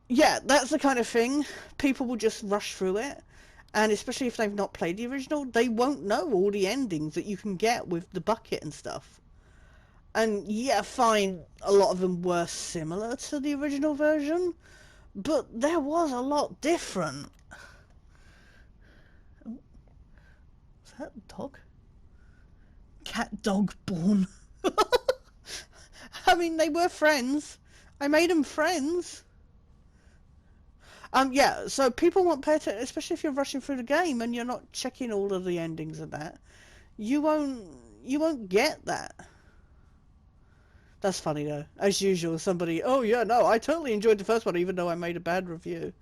Yeah, that's the kind of thing. People will just rush through it. And especially if they've not played the original, they won't know all the endings that you can get with the bucket and stuff. And yeah, fine, a lot of them were similar to the original version, but there was a lot different. Oh, is that a dog? Cat dog born. I mean, they were friends. I made them friends. Yeah, so people won't pay attention, especially if you're rushing through the game and you're not checking all of the endings and that. You won't get that. That's funny though. As usual, somebody, oh yeah, no, I totally enjoyed the first one even though I made a bad review.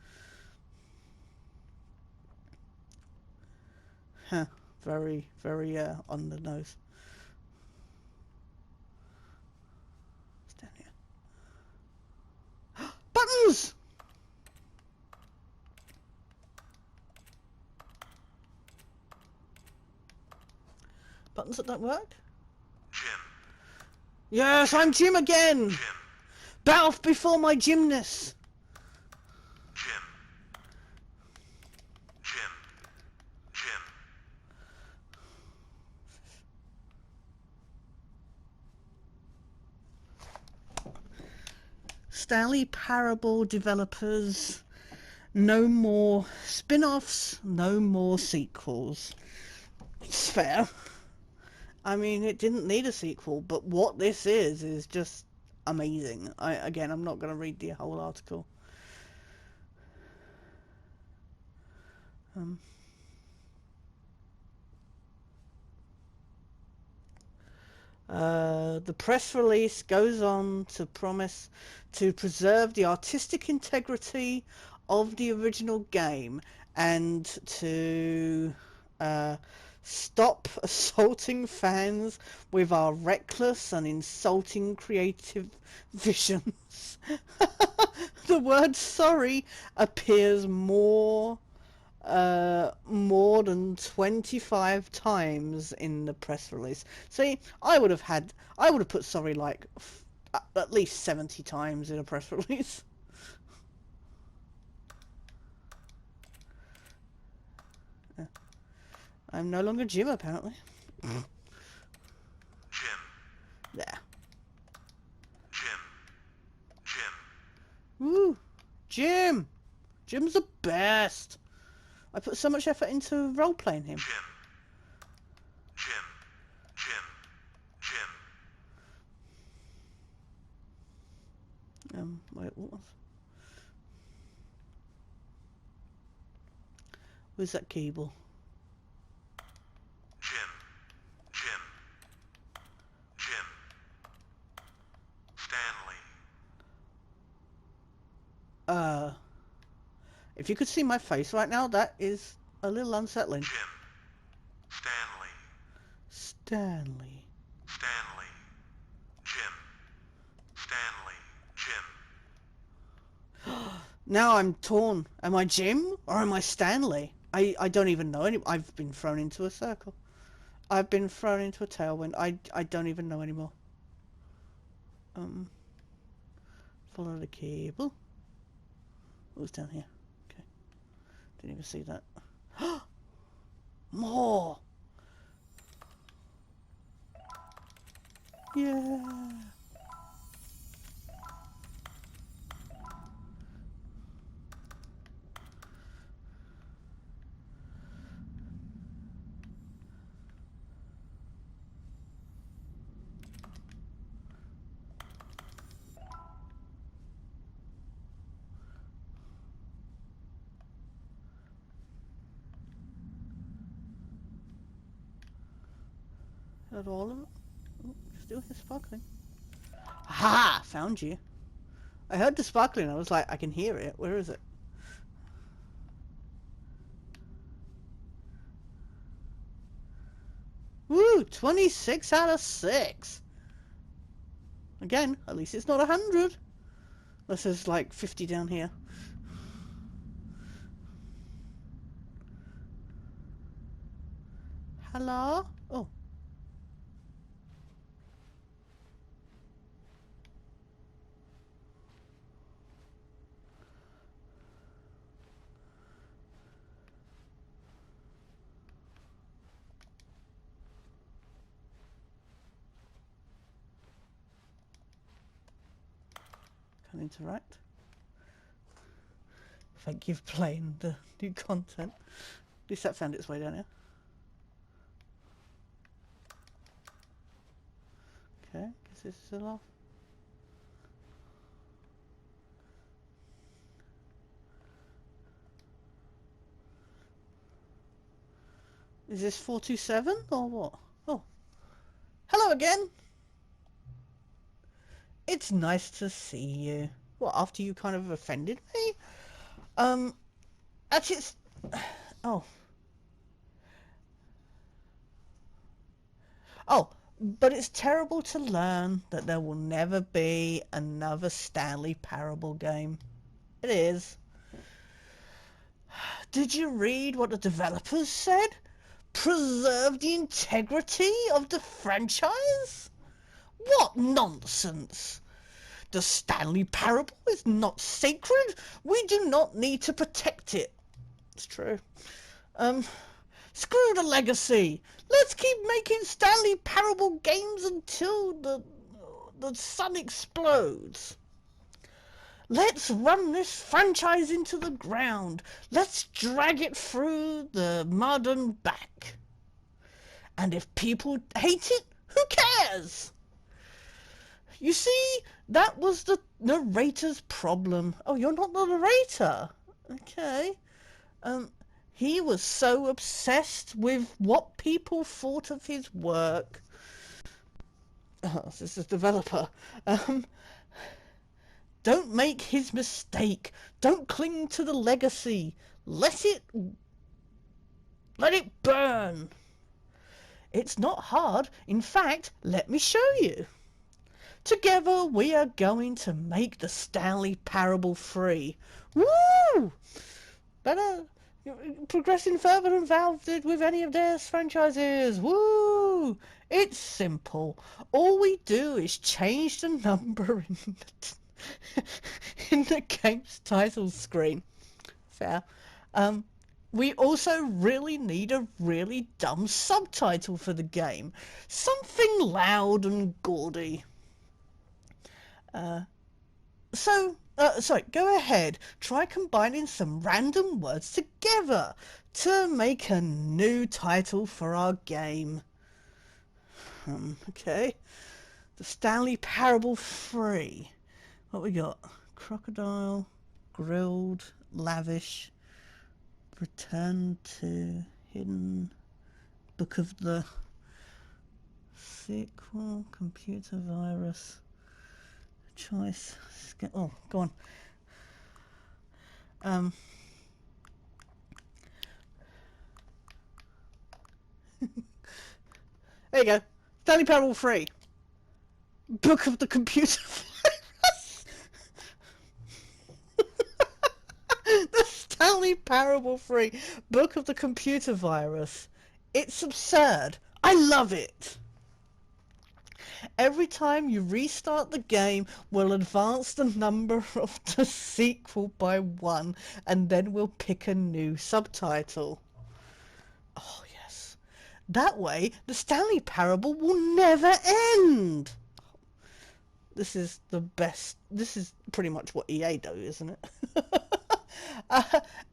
Huh. Very, very on the nose. Stand here. Buttons! Buttons that don't work? Jim. Yes, I'm Jim again! Jim. Bow before my gymnast! Jim. Jim. Jim. Stanley Parable developers, no more spin-offs, no more sequels. It's fair. I mean, it didn't need a sequel, but what this is just amazing. Again, I'm not going to read the whole article. The press release goes on to promise to preserve the artistic integrity of the original game and to Stop assaulting fans with our reckless and insulting creative visions. The word sorry appears more than 25 times in the press release. See, I would have put sorry like at least 70 times in a press release. I'm no longer Jim, apparently. Jim. There. Jim. Jim. Woo! Jim! Jim's the best! I put so much effort into role-playing him. Jim. Jim. Jim. Jim. Wait, what? Where's that cable? Jim. Jim. Jim. Stanley. If you could see my face right now, that is a little unsettling. Jim. Stanley. Stanley. Stanley. Jim. Stanley. Jim. Now I'm torn. Am I Jim or am I Stanley? I don't even know any. I've been thrown into a circle. I've been thrown into a tailwind. I don't even know anymore. Follow the cable. What's down here? Okay. Didn't even see that. More! Yeah! At all of it? Oh, still hear sparkling. Ha! Found you. I heard the sparkling. I was like, I can hear it. Where is it? Woo! 26 out of 6. Again, at least it's not 100. Unless there's like 50 down here. Hello? Oh. Can interact. Thank you for playing the new content. At least that found its way down here. Okay, guess this is still off. Is this 427 or what? Oh. Hello again! It's nice to see you. What, after you kind of offended me? Actually, it's... Oh. Oh, but it's terrible to learn that there will never be another Stanley Parable game. It is. Did you read what the developers said? Preserve the integrity of the franchise? What nonsense! The Stanley Parable is not sacred. We do not need to protect it. It's true. Screw the legacy. Let's keep making Stanley Parable games until the sun explodes. Let's run this franchise into the ground. Let's drag it through the mud and back. And if people hate it, who cares? You see, that was the narrator's problem. Oh, you're not the narrator. Okay. He was so obsessed with what people thought of his work. Oh, this is developer. Don't make his mistake. Don't cling to the legacy. Let it burn. It's not hard. In fact, let me show you. Together we are going to make the Stanley Parable free. Woo! Better progressing further than Valve did with any of their franchises. Woo! It's simple. All we do is change the number in the game's title screen. Fair. We also really need a really dumb subtitle for the game. Something loud and gaudy. Sorry, go ahead. Try combining some random words together to make a new title for our game. Okay. The Stanley Parable 3. What we got? Crocodile, grilled, lavish, return to hidden, book of the sequel, computer virus, choice. Oh, go on. There you go. Stanley Parable 3. Book of the computer virus. The Stanley Parable 3. Book of the computer virus. It's absurd. I love it. Every time you restart the game, we'll advance the number of the sequel by 1, and then we'll pick a new subtitle. Oh, yes. That way, the Stanley Parable will never end. This is the best. This is pretty much what EA do, isn't it?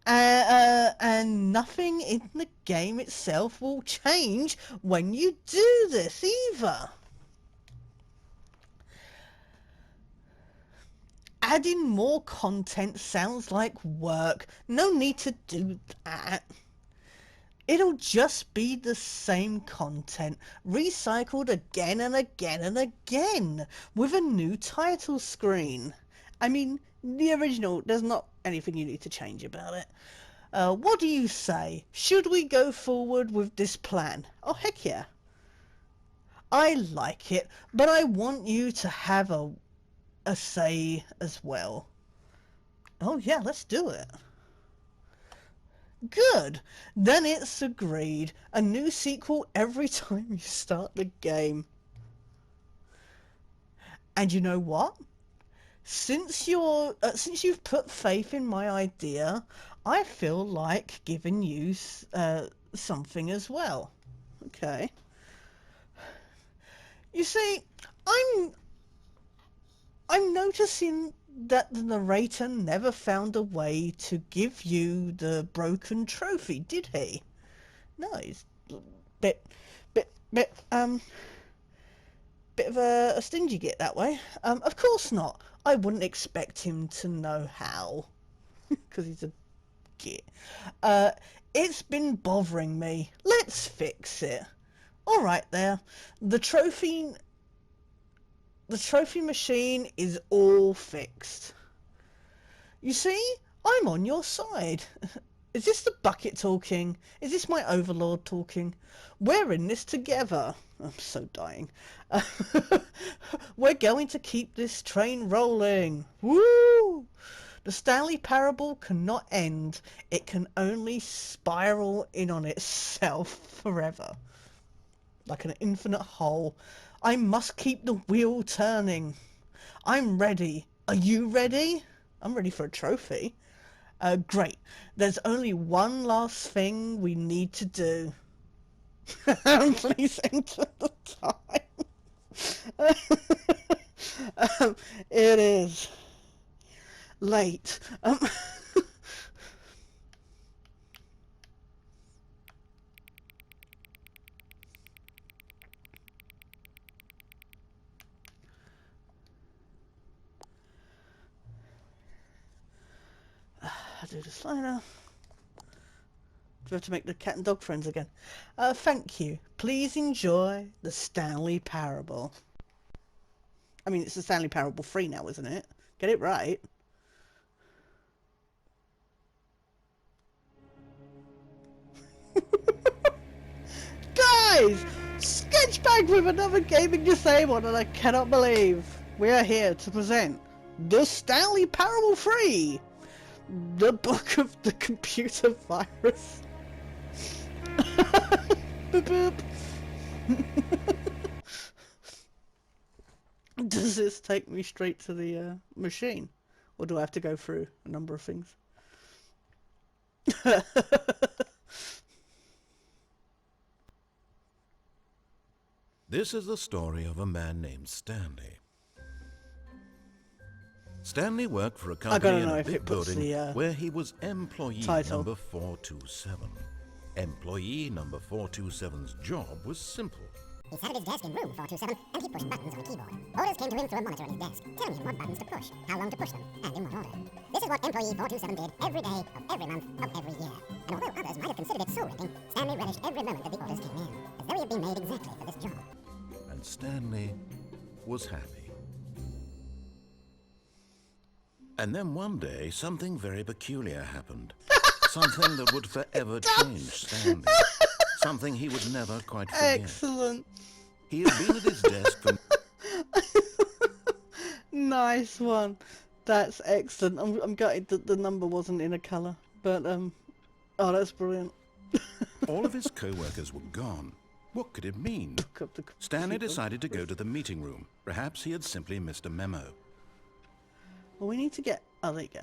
And nothing in the game itself will change when you do this either. Adding more content sounds like work. No need to do that. It'll just be the same content, recycled again and again and again, with a new title screen. I mean, the original, there's not anything you need to change about it. What do you say? Should we go forward with this plan? Oh, heck yeah. I like it, but I want you to have a say as well. Oh yeah, let's do it. Good. Then it's agreed. A new sequel every time you start the game. And you know what? Since you've put faith in my idea, I feel like giving you something as well. Okay. You see, I'm noticing that the narrator never found a way to give you the broken trophy, did he? No, he's bit of a stingy git that way. Of course not. I wouldn't expect him to know how, because he's a git. It's been bothering me. Let's fix it. All right there. The trophy machine is all fixed. You see, I'm on your side. Is this the bucket talking? Is this my overlord talking? We're in this together. I'm so dying. We're going to keep this train rolling. Woo! The Stanley Parable cannot end. It can only spiral in on itself forever. Like an infinite hole. I must keep the wheel turning. I'm ready. Are you ready? I'm ready for a trophy. Great. There's only one last thing we need to do. Please enter the time. It is late. I'll do the slider. Do we have to make the cat and dog friends again? Thank you. Please enjoy the Stanley Parable. I mean, it's the Stanley Parable 3 now, isn't it? Get it right. Guys, Sketchbag with another gaming disabled, and I cannot believe we are here to present the Stanley Parable 3, the book of the computer virus. Boop, boop. Does this take me straight to the machine, or do I have to go through a number of things? This is the story of a man named Stanley. Stanley worked for a company in know a if big it puts building the, where he was employee title. number 427. Employee number 427's job was simple. He sat at his desk in room 427 and he pushed buttons on a keyboard. Orders came to him through a monitor on his desk, telling him what buttons to push, how long to push them, and in what order. This is what employee 427 did every day of every month of every year. And although others might have considered it soul-wrenching, Stanley relished every moment that the orders came in, as though he had been made exactly for this job. And Stanley was happy. And then one day, something very peculiar happened. Something that would forever change Stanley. Something he would never quite forget. Excellent. He had been at his desk for... Nice one. That's excellent. I'm gutted that the number wasn't in a colour, but oh, that's brilliant. All of his co-workers were gone. What could it mean? Stanley decided to go to the meeting room. Perhaps he had simply missed a memo. Well, we need to get... Oh, there you go.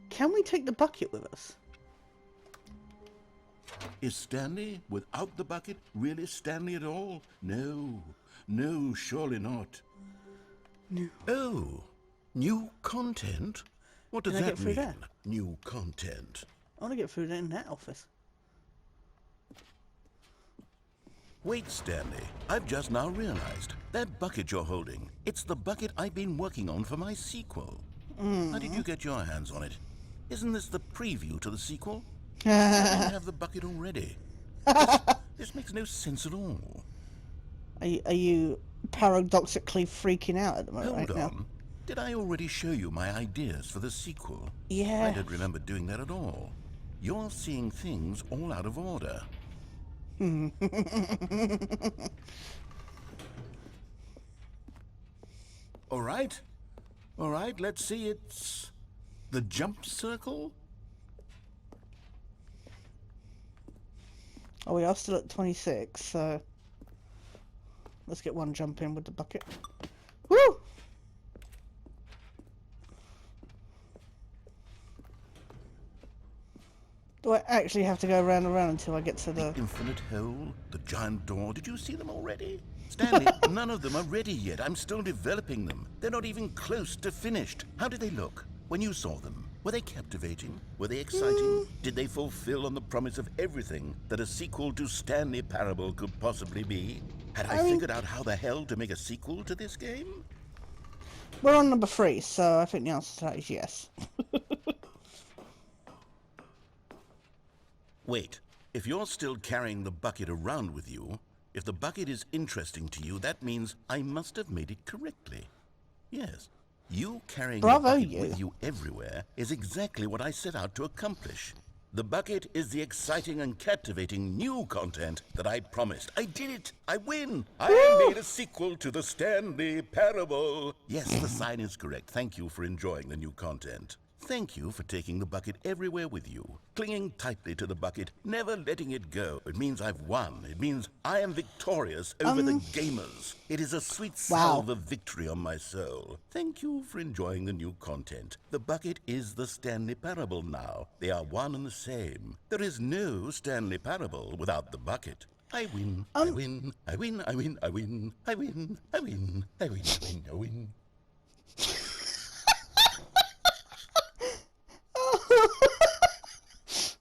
Can we take the bucket with us? Is Stanley, without the bucket, really Stanley at all? No. No, surely not. No. Oh, new content? What does Can I that get through mean? there? New content. I want to get through in that office. Wait, Stanley. I've just now realized. That bucket you're holding, it's the bucket I've been working on for my sequel. How did you get your hands on it? Isn't this the preview to the sequel? I don't have the bucket already. This makes no sense at all. Are you paradoxically freaking out at the moment Hold right on. now? Did I already show you my ideas for the sequel? Yeah. I don't remember doing that at all. You're seeing things all out of order. All right, let's see. It's the jump circle. Oh, we are still at 26, so let's get one jump in with the bucket. Woo! Do I actually have to go round and round until I get to the... Infinite hole, the giant door. Did you see them already? Stanley, none of them are ready yet. I'm still developing them. They're not even close to finished. How did they look when you saw them? Were they captivating? Were they exciting? Did they fulfill on the promise of everything that a sequel to Stanley Parable could possibly be? Had I figured out how the hell to make a sequel to this game? We're on number 3, so I think the answer to that is yes. Wait, if you're still carrying the bucket around with you, if the bucket is interesting to you, that means I must have made it correctly. Yes, you carrying the bucket with you everywhere is exactly what I set out to accomplish. The bucket is the exciting and captivating new content that I promised. I did it! I win! I made a sequel to the Stanley Parable! Yes, the sign is correct. Thank you for enjoying the new content. Thank you for taking the bucket everywhere with you, clinging tightly to the bucket, never letting it go. It means I've won. It means I am victorious over the gamers. It is a sweet salve of victory on my soul. Thank you for enjoying the new content. The bucket is the Stanley Parable now. They are one and the same. There is no Stanley Parable without the bucket. I win, I win, I win, I win, I win, I win, I win, I win, I win, I win.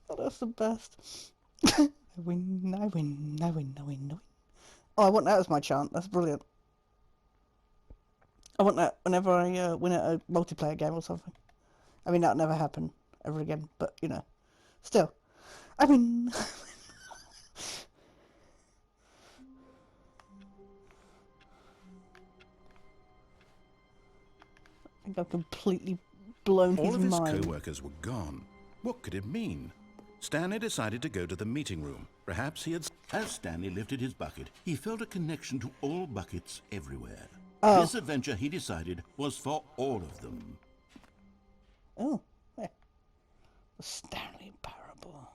Oh, that's the best. I win, I win, I win, I win, I win. Oh, I want that as my chant. That's brilliant. I want that whenever I win at a multiplayer game or something. I mean, that'll never happen ever again, but, you know, still. I win. I think I've completely blown his mind. All of his co-workers were gone. What could it mean? Stanley decided to go to the meeting room. Perhaps he had... As Stanley lifted his bucket, he felt a connection to all buckets everywhere. Oh. This adventure, he decided, was for all of them. Oh, yeah. The Stanley Parable.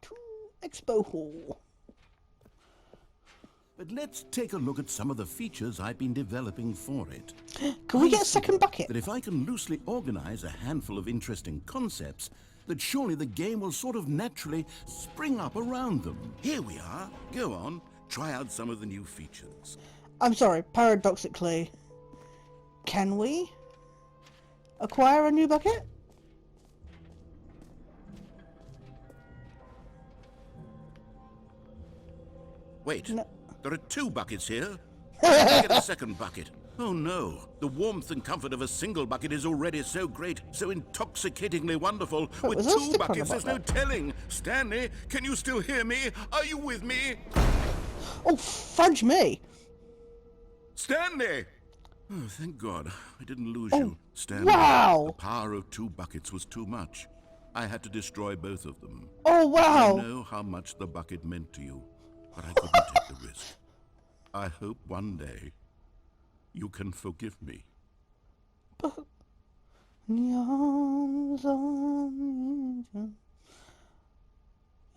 To Expo Hall. But let's take a look at some of the features I've been developing for it. Can we get a see second bucket? that if I can loosely organize a handful of interesting concepts, that surely the game will sort of naturally spring up around them. Here we are. Go on, try out some of the new features. I'm sorry, paradoxically, can we acquire a new bucket? Wait, No. there are 2 buckets here. How can I get a second bucket? Oh no, the warmth and comfort of a single bucket is already so great, so intoxicatingly wonderful. Wait, With was there a 2 sticker on the buckets, there's no bottom? telling. Stanley, can you still hear me? Are you with me? Oh, fudge me! Stanley! Oh, thank God, I didn't lose Oh, you. Stanley, wow. the power of 2 buckets was too much. I had to destroy both of them. Oh, wow! I know how much the bucket meant to you, but I couldn't take the risk. I hope one day you can forgive me.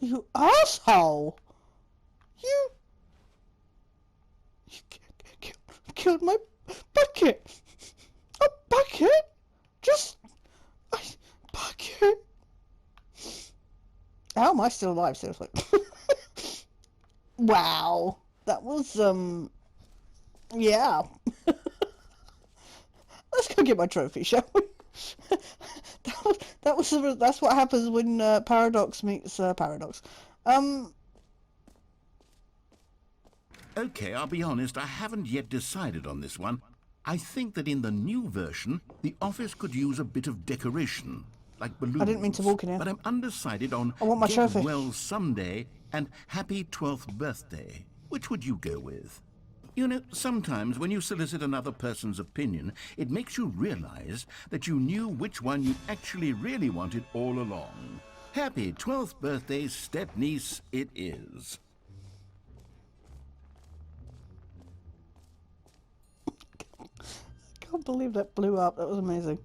You asshole! You killed my bucket! A bucket? Just a bucket? How am I still alive, seriously? Wow. That was, yeah. Let's go get my trophy, shall we? That's what happens when Paradox meets Paradox. Okay, I'll be honest, I haven't yet decided on this one. I think that in the new version, the office could use a bit of decoration, like balloons. I didn't mean to walk in here. But I'm undecided on I want my Get trophy. Well Someday and Happy 12th Birthday. Which would you go with? You know, sometimes when you solicit another person's opinion, it makes you realize that you knew which one you actually really wanted all along. Happy 12th birthday, step-niece, it is. I can't believe that blew up. That was amazing.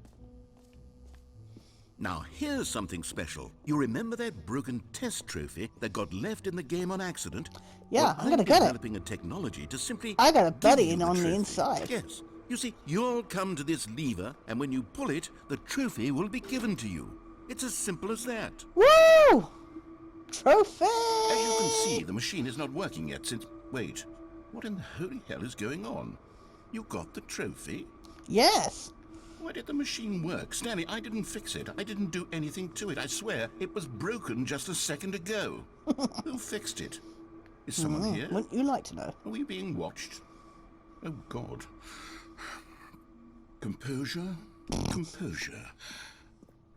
Now, here's something special. You remember that broken test trophy that got left in the game on accident? Yeah, Well, I'm gonna get it. developing a technology to simply I got a give buddy you in the on the trophy. inside. Yes. You see, you'll come to this lever, and when you pull it, the trophy will be given to you. It's as simple as that. Woo! Trophy! As you can see, the machine is not working yet since... Wait, what in the holy hell is going on? You got the trophy? Yes. Why did the machine work? Stanley, I didn't fix it. I didn't do anything to it. I swear, it was broken just a second ago. Who fixed it? Is someone here? Wouldn't you like to know? Are we being watched? Oh, God. Composure? Composure.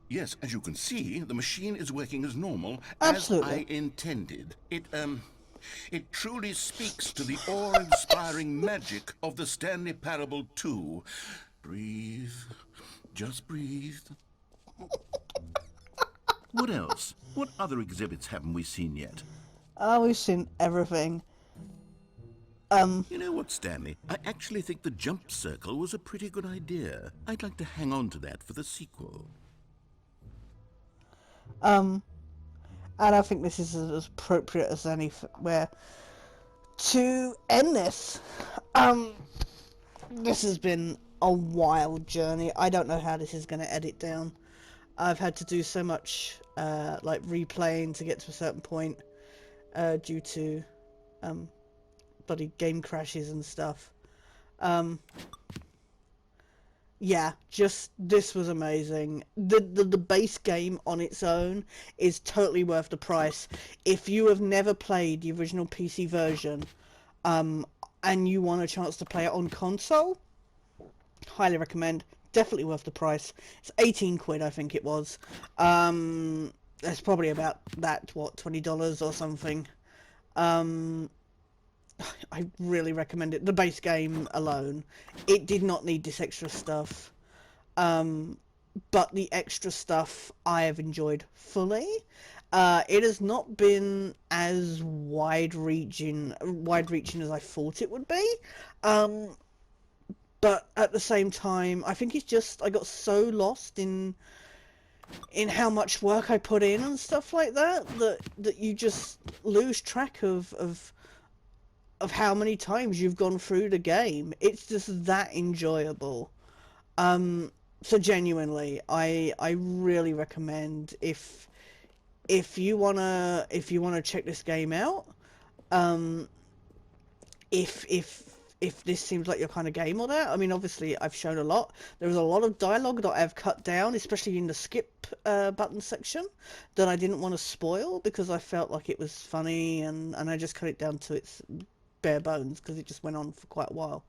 Yes, as you can see, the machine is working as normal, Absolutely. as I intended. It truly speaks to the awe-inspiring magic of the Stanley Parable 2. Breathe. Just breathe. What else? What other exhibits haven't we seen yet? Oh, we've seen everything. You know what, Stanley? I actually think the jump circle was a pretty good idea. I'd like to hang on to that for the sequel. And I think this is as appropriate as anywhere to end this. This has been a wild journey. I don't know how this is going to edit down. I've had to do so much, like replaying to get to a certain point, due to, bloody game crashes and stuff. Yeah, just this was amazing. The base game on its own is totally worth the price. If you have never played the original PC version, and you want a chance to play it on console, highly recommend. Definitely worth the price. It's 18 quid, I think it was. That's probably about that, what, $20 or something. I really recommend it. The base game alone, it did not need this extra stuff, but the extra stuff I have enjoyed fully, It has not been as wide-reaching as I thought it would be. But at the same time, I think it's just I got so lost in how much work I put in and stuff like that that you just lose track of how many times you've gone through the game. It's just that enjoyable. So genuinely, I really recommend if you wanna check this game out, if this seems like your kind of game or that. I mean, obviously I've shown a lot. There was a lot of dialogue that I've cut down, especially in the skip button section, that I didn't want to spoil because I felt like it was funny, and I just cut it down to its bare bones because it just went on for quite a while.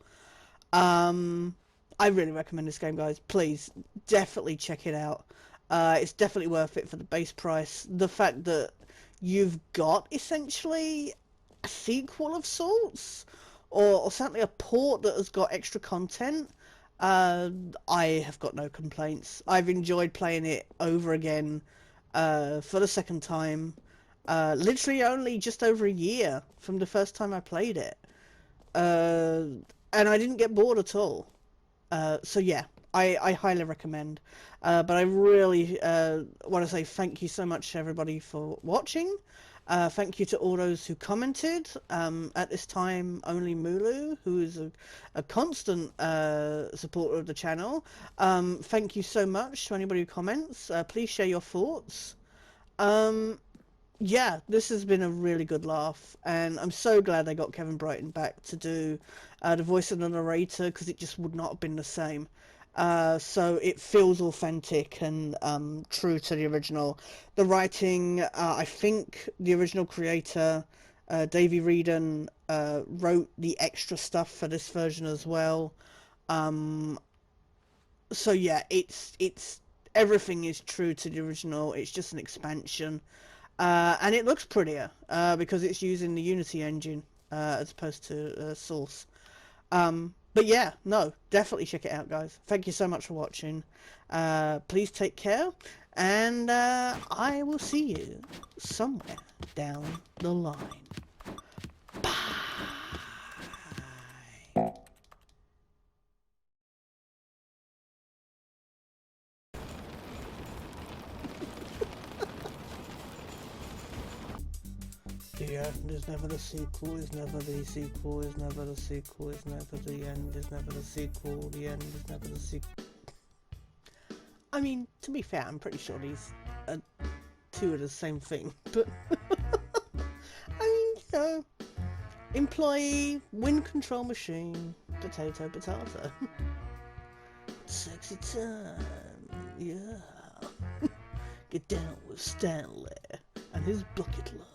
I really recommend this game, guys. Please, definitely check it out. It's definitely worth it for the base price. The fact that you've got essentially a sequel of sorts, or certainly a port that has got extra content, I have got no complaints. I've enjoyed playing it over again for the second time. Literally only just over a year from the first time I played it. And I didn't get bored at all. So yeah, I highly recommend. But I really want to say thank you so much to everybody for watching. Thank you to all those who commented. At this time, only Mulu, who is a constant supporter of the channel. Thank you so much to anybody who comments. Please share your thoughts. Yeah, this has been a really good laugh, and I'm so glad they got Kevin Brighton back to do the voice of the narrator, because it just would not have been the same. So it feels authentic and true to the original. The writing, I think the original creator, Davey Reedon, wrote the extra stuff for this version as well. So yeah, it's everything is true to the original. It's just an expansion. And it looks prettier because it's using the Unity engine as opposed to Source. But yeah, no, definitely check it out, guys. Thank you so much for watching. Please take care, and I will see you somewhere down the line. Bye. The end is never the sequel, is never the sequel, is never the sequel, is never the end, is never the sequel, the end is never the sequel. I mean, to be fair, I'm pretty sure these are two of the same thing, but I mean, you know, employee, wind control machine, potato, potato. Sexy time, yeah. Get down with Stanley and his bucket love.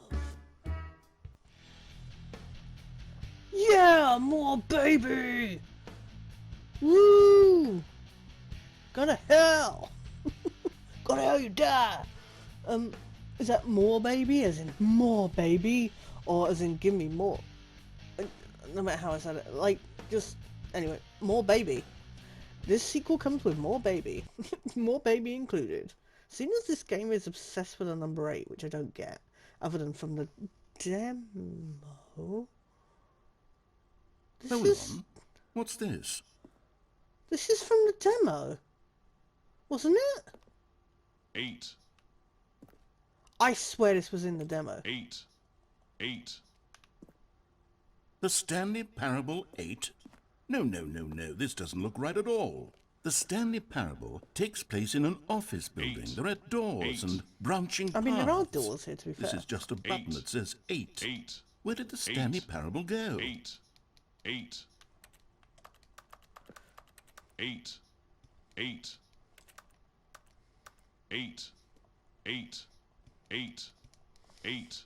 Yeah, more baby! Woo! Go to hell! Go to hell, you die! Is that more baby, as in more baby, or as in give me more? No matter how I said it, like, just, anyway, more baby. This sequel comes with more baby. More baby included. Seeing as this game is obsessed with a number 8, which I don't get, other than from the demo. Hold on. What's this? This is from the demo, wasn't it? 8. I swear this was in the demo. 8. 8. The Stanley Parable 8? No, this doesn't look right at all. The Stanley Parable takes place in an office building. 8. There are doors 8. and branching paths. I mean, there are doors here, to be fair. This is just a button that says 8. 8. Where did the Stanley Parable go? 8. 8. 8. 8. 8. 8. 8. 8. 8.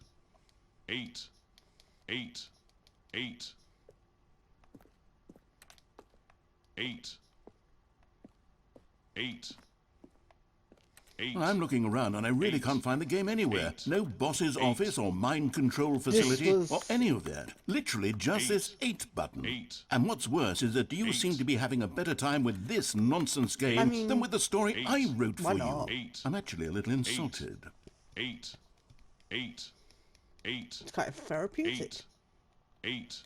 8. 8. 8. 8. 8. I'm looking around and I really 8. can't find the game anywhere. 8. No boss's 8. office or mind control facility was- or any of that. Literally just 8. this 8 button. 8. And what's worse is that you 8. seem to be having a better time with this nonsense game I mean, than with the story 8. I wrote why for not? you. 8. I'm actually a little insulted. 8. 8, 8, It's kind of therapeutic. 8,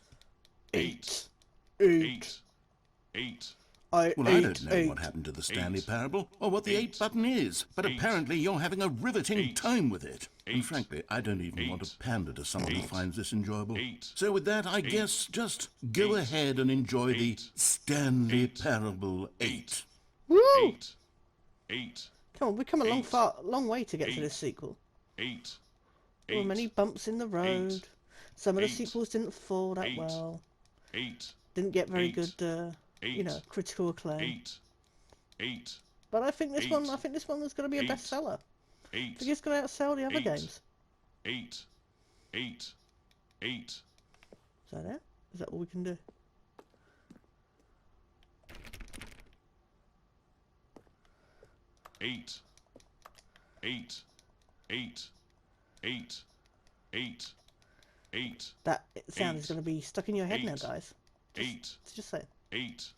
8. 8, 8. Well, I don't know what happened to the Stanley parable, or what the 8 button is, but apparently you're having a riveting time with it. And frankly, I don't even want to pander to someone who finds this enjoyable. So with that, I guess just go ahead and enjoy the Stanley Parable 8. Woo! 8. Come on, we've come a long way to get to this sequel. 8. There were many bumps in the road. Some of the sequels didn't fall that 8. well. 8. Didn't get very good, you know, critical acclaim. 8. But I think this one was going to be a bestseller. I think it's going to outsell the other games. 8. Is that it? Is that all we can do? Eight. That sound is going to be stuck in your head now, guys. Just say it. 8.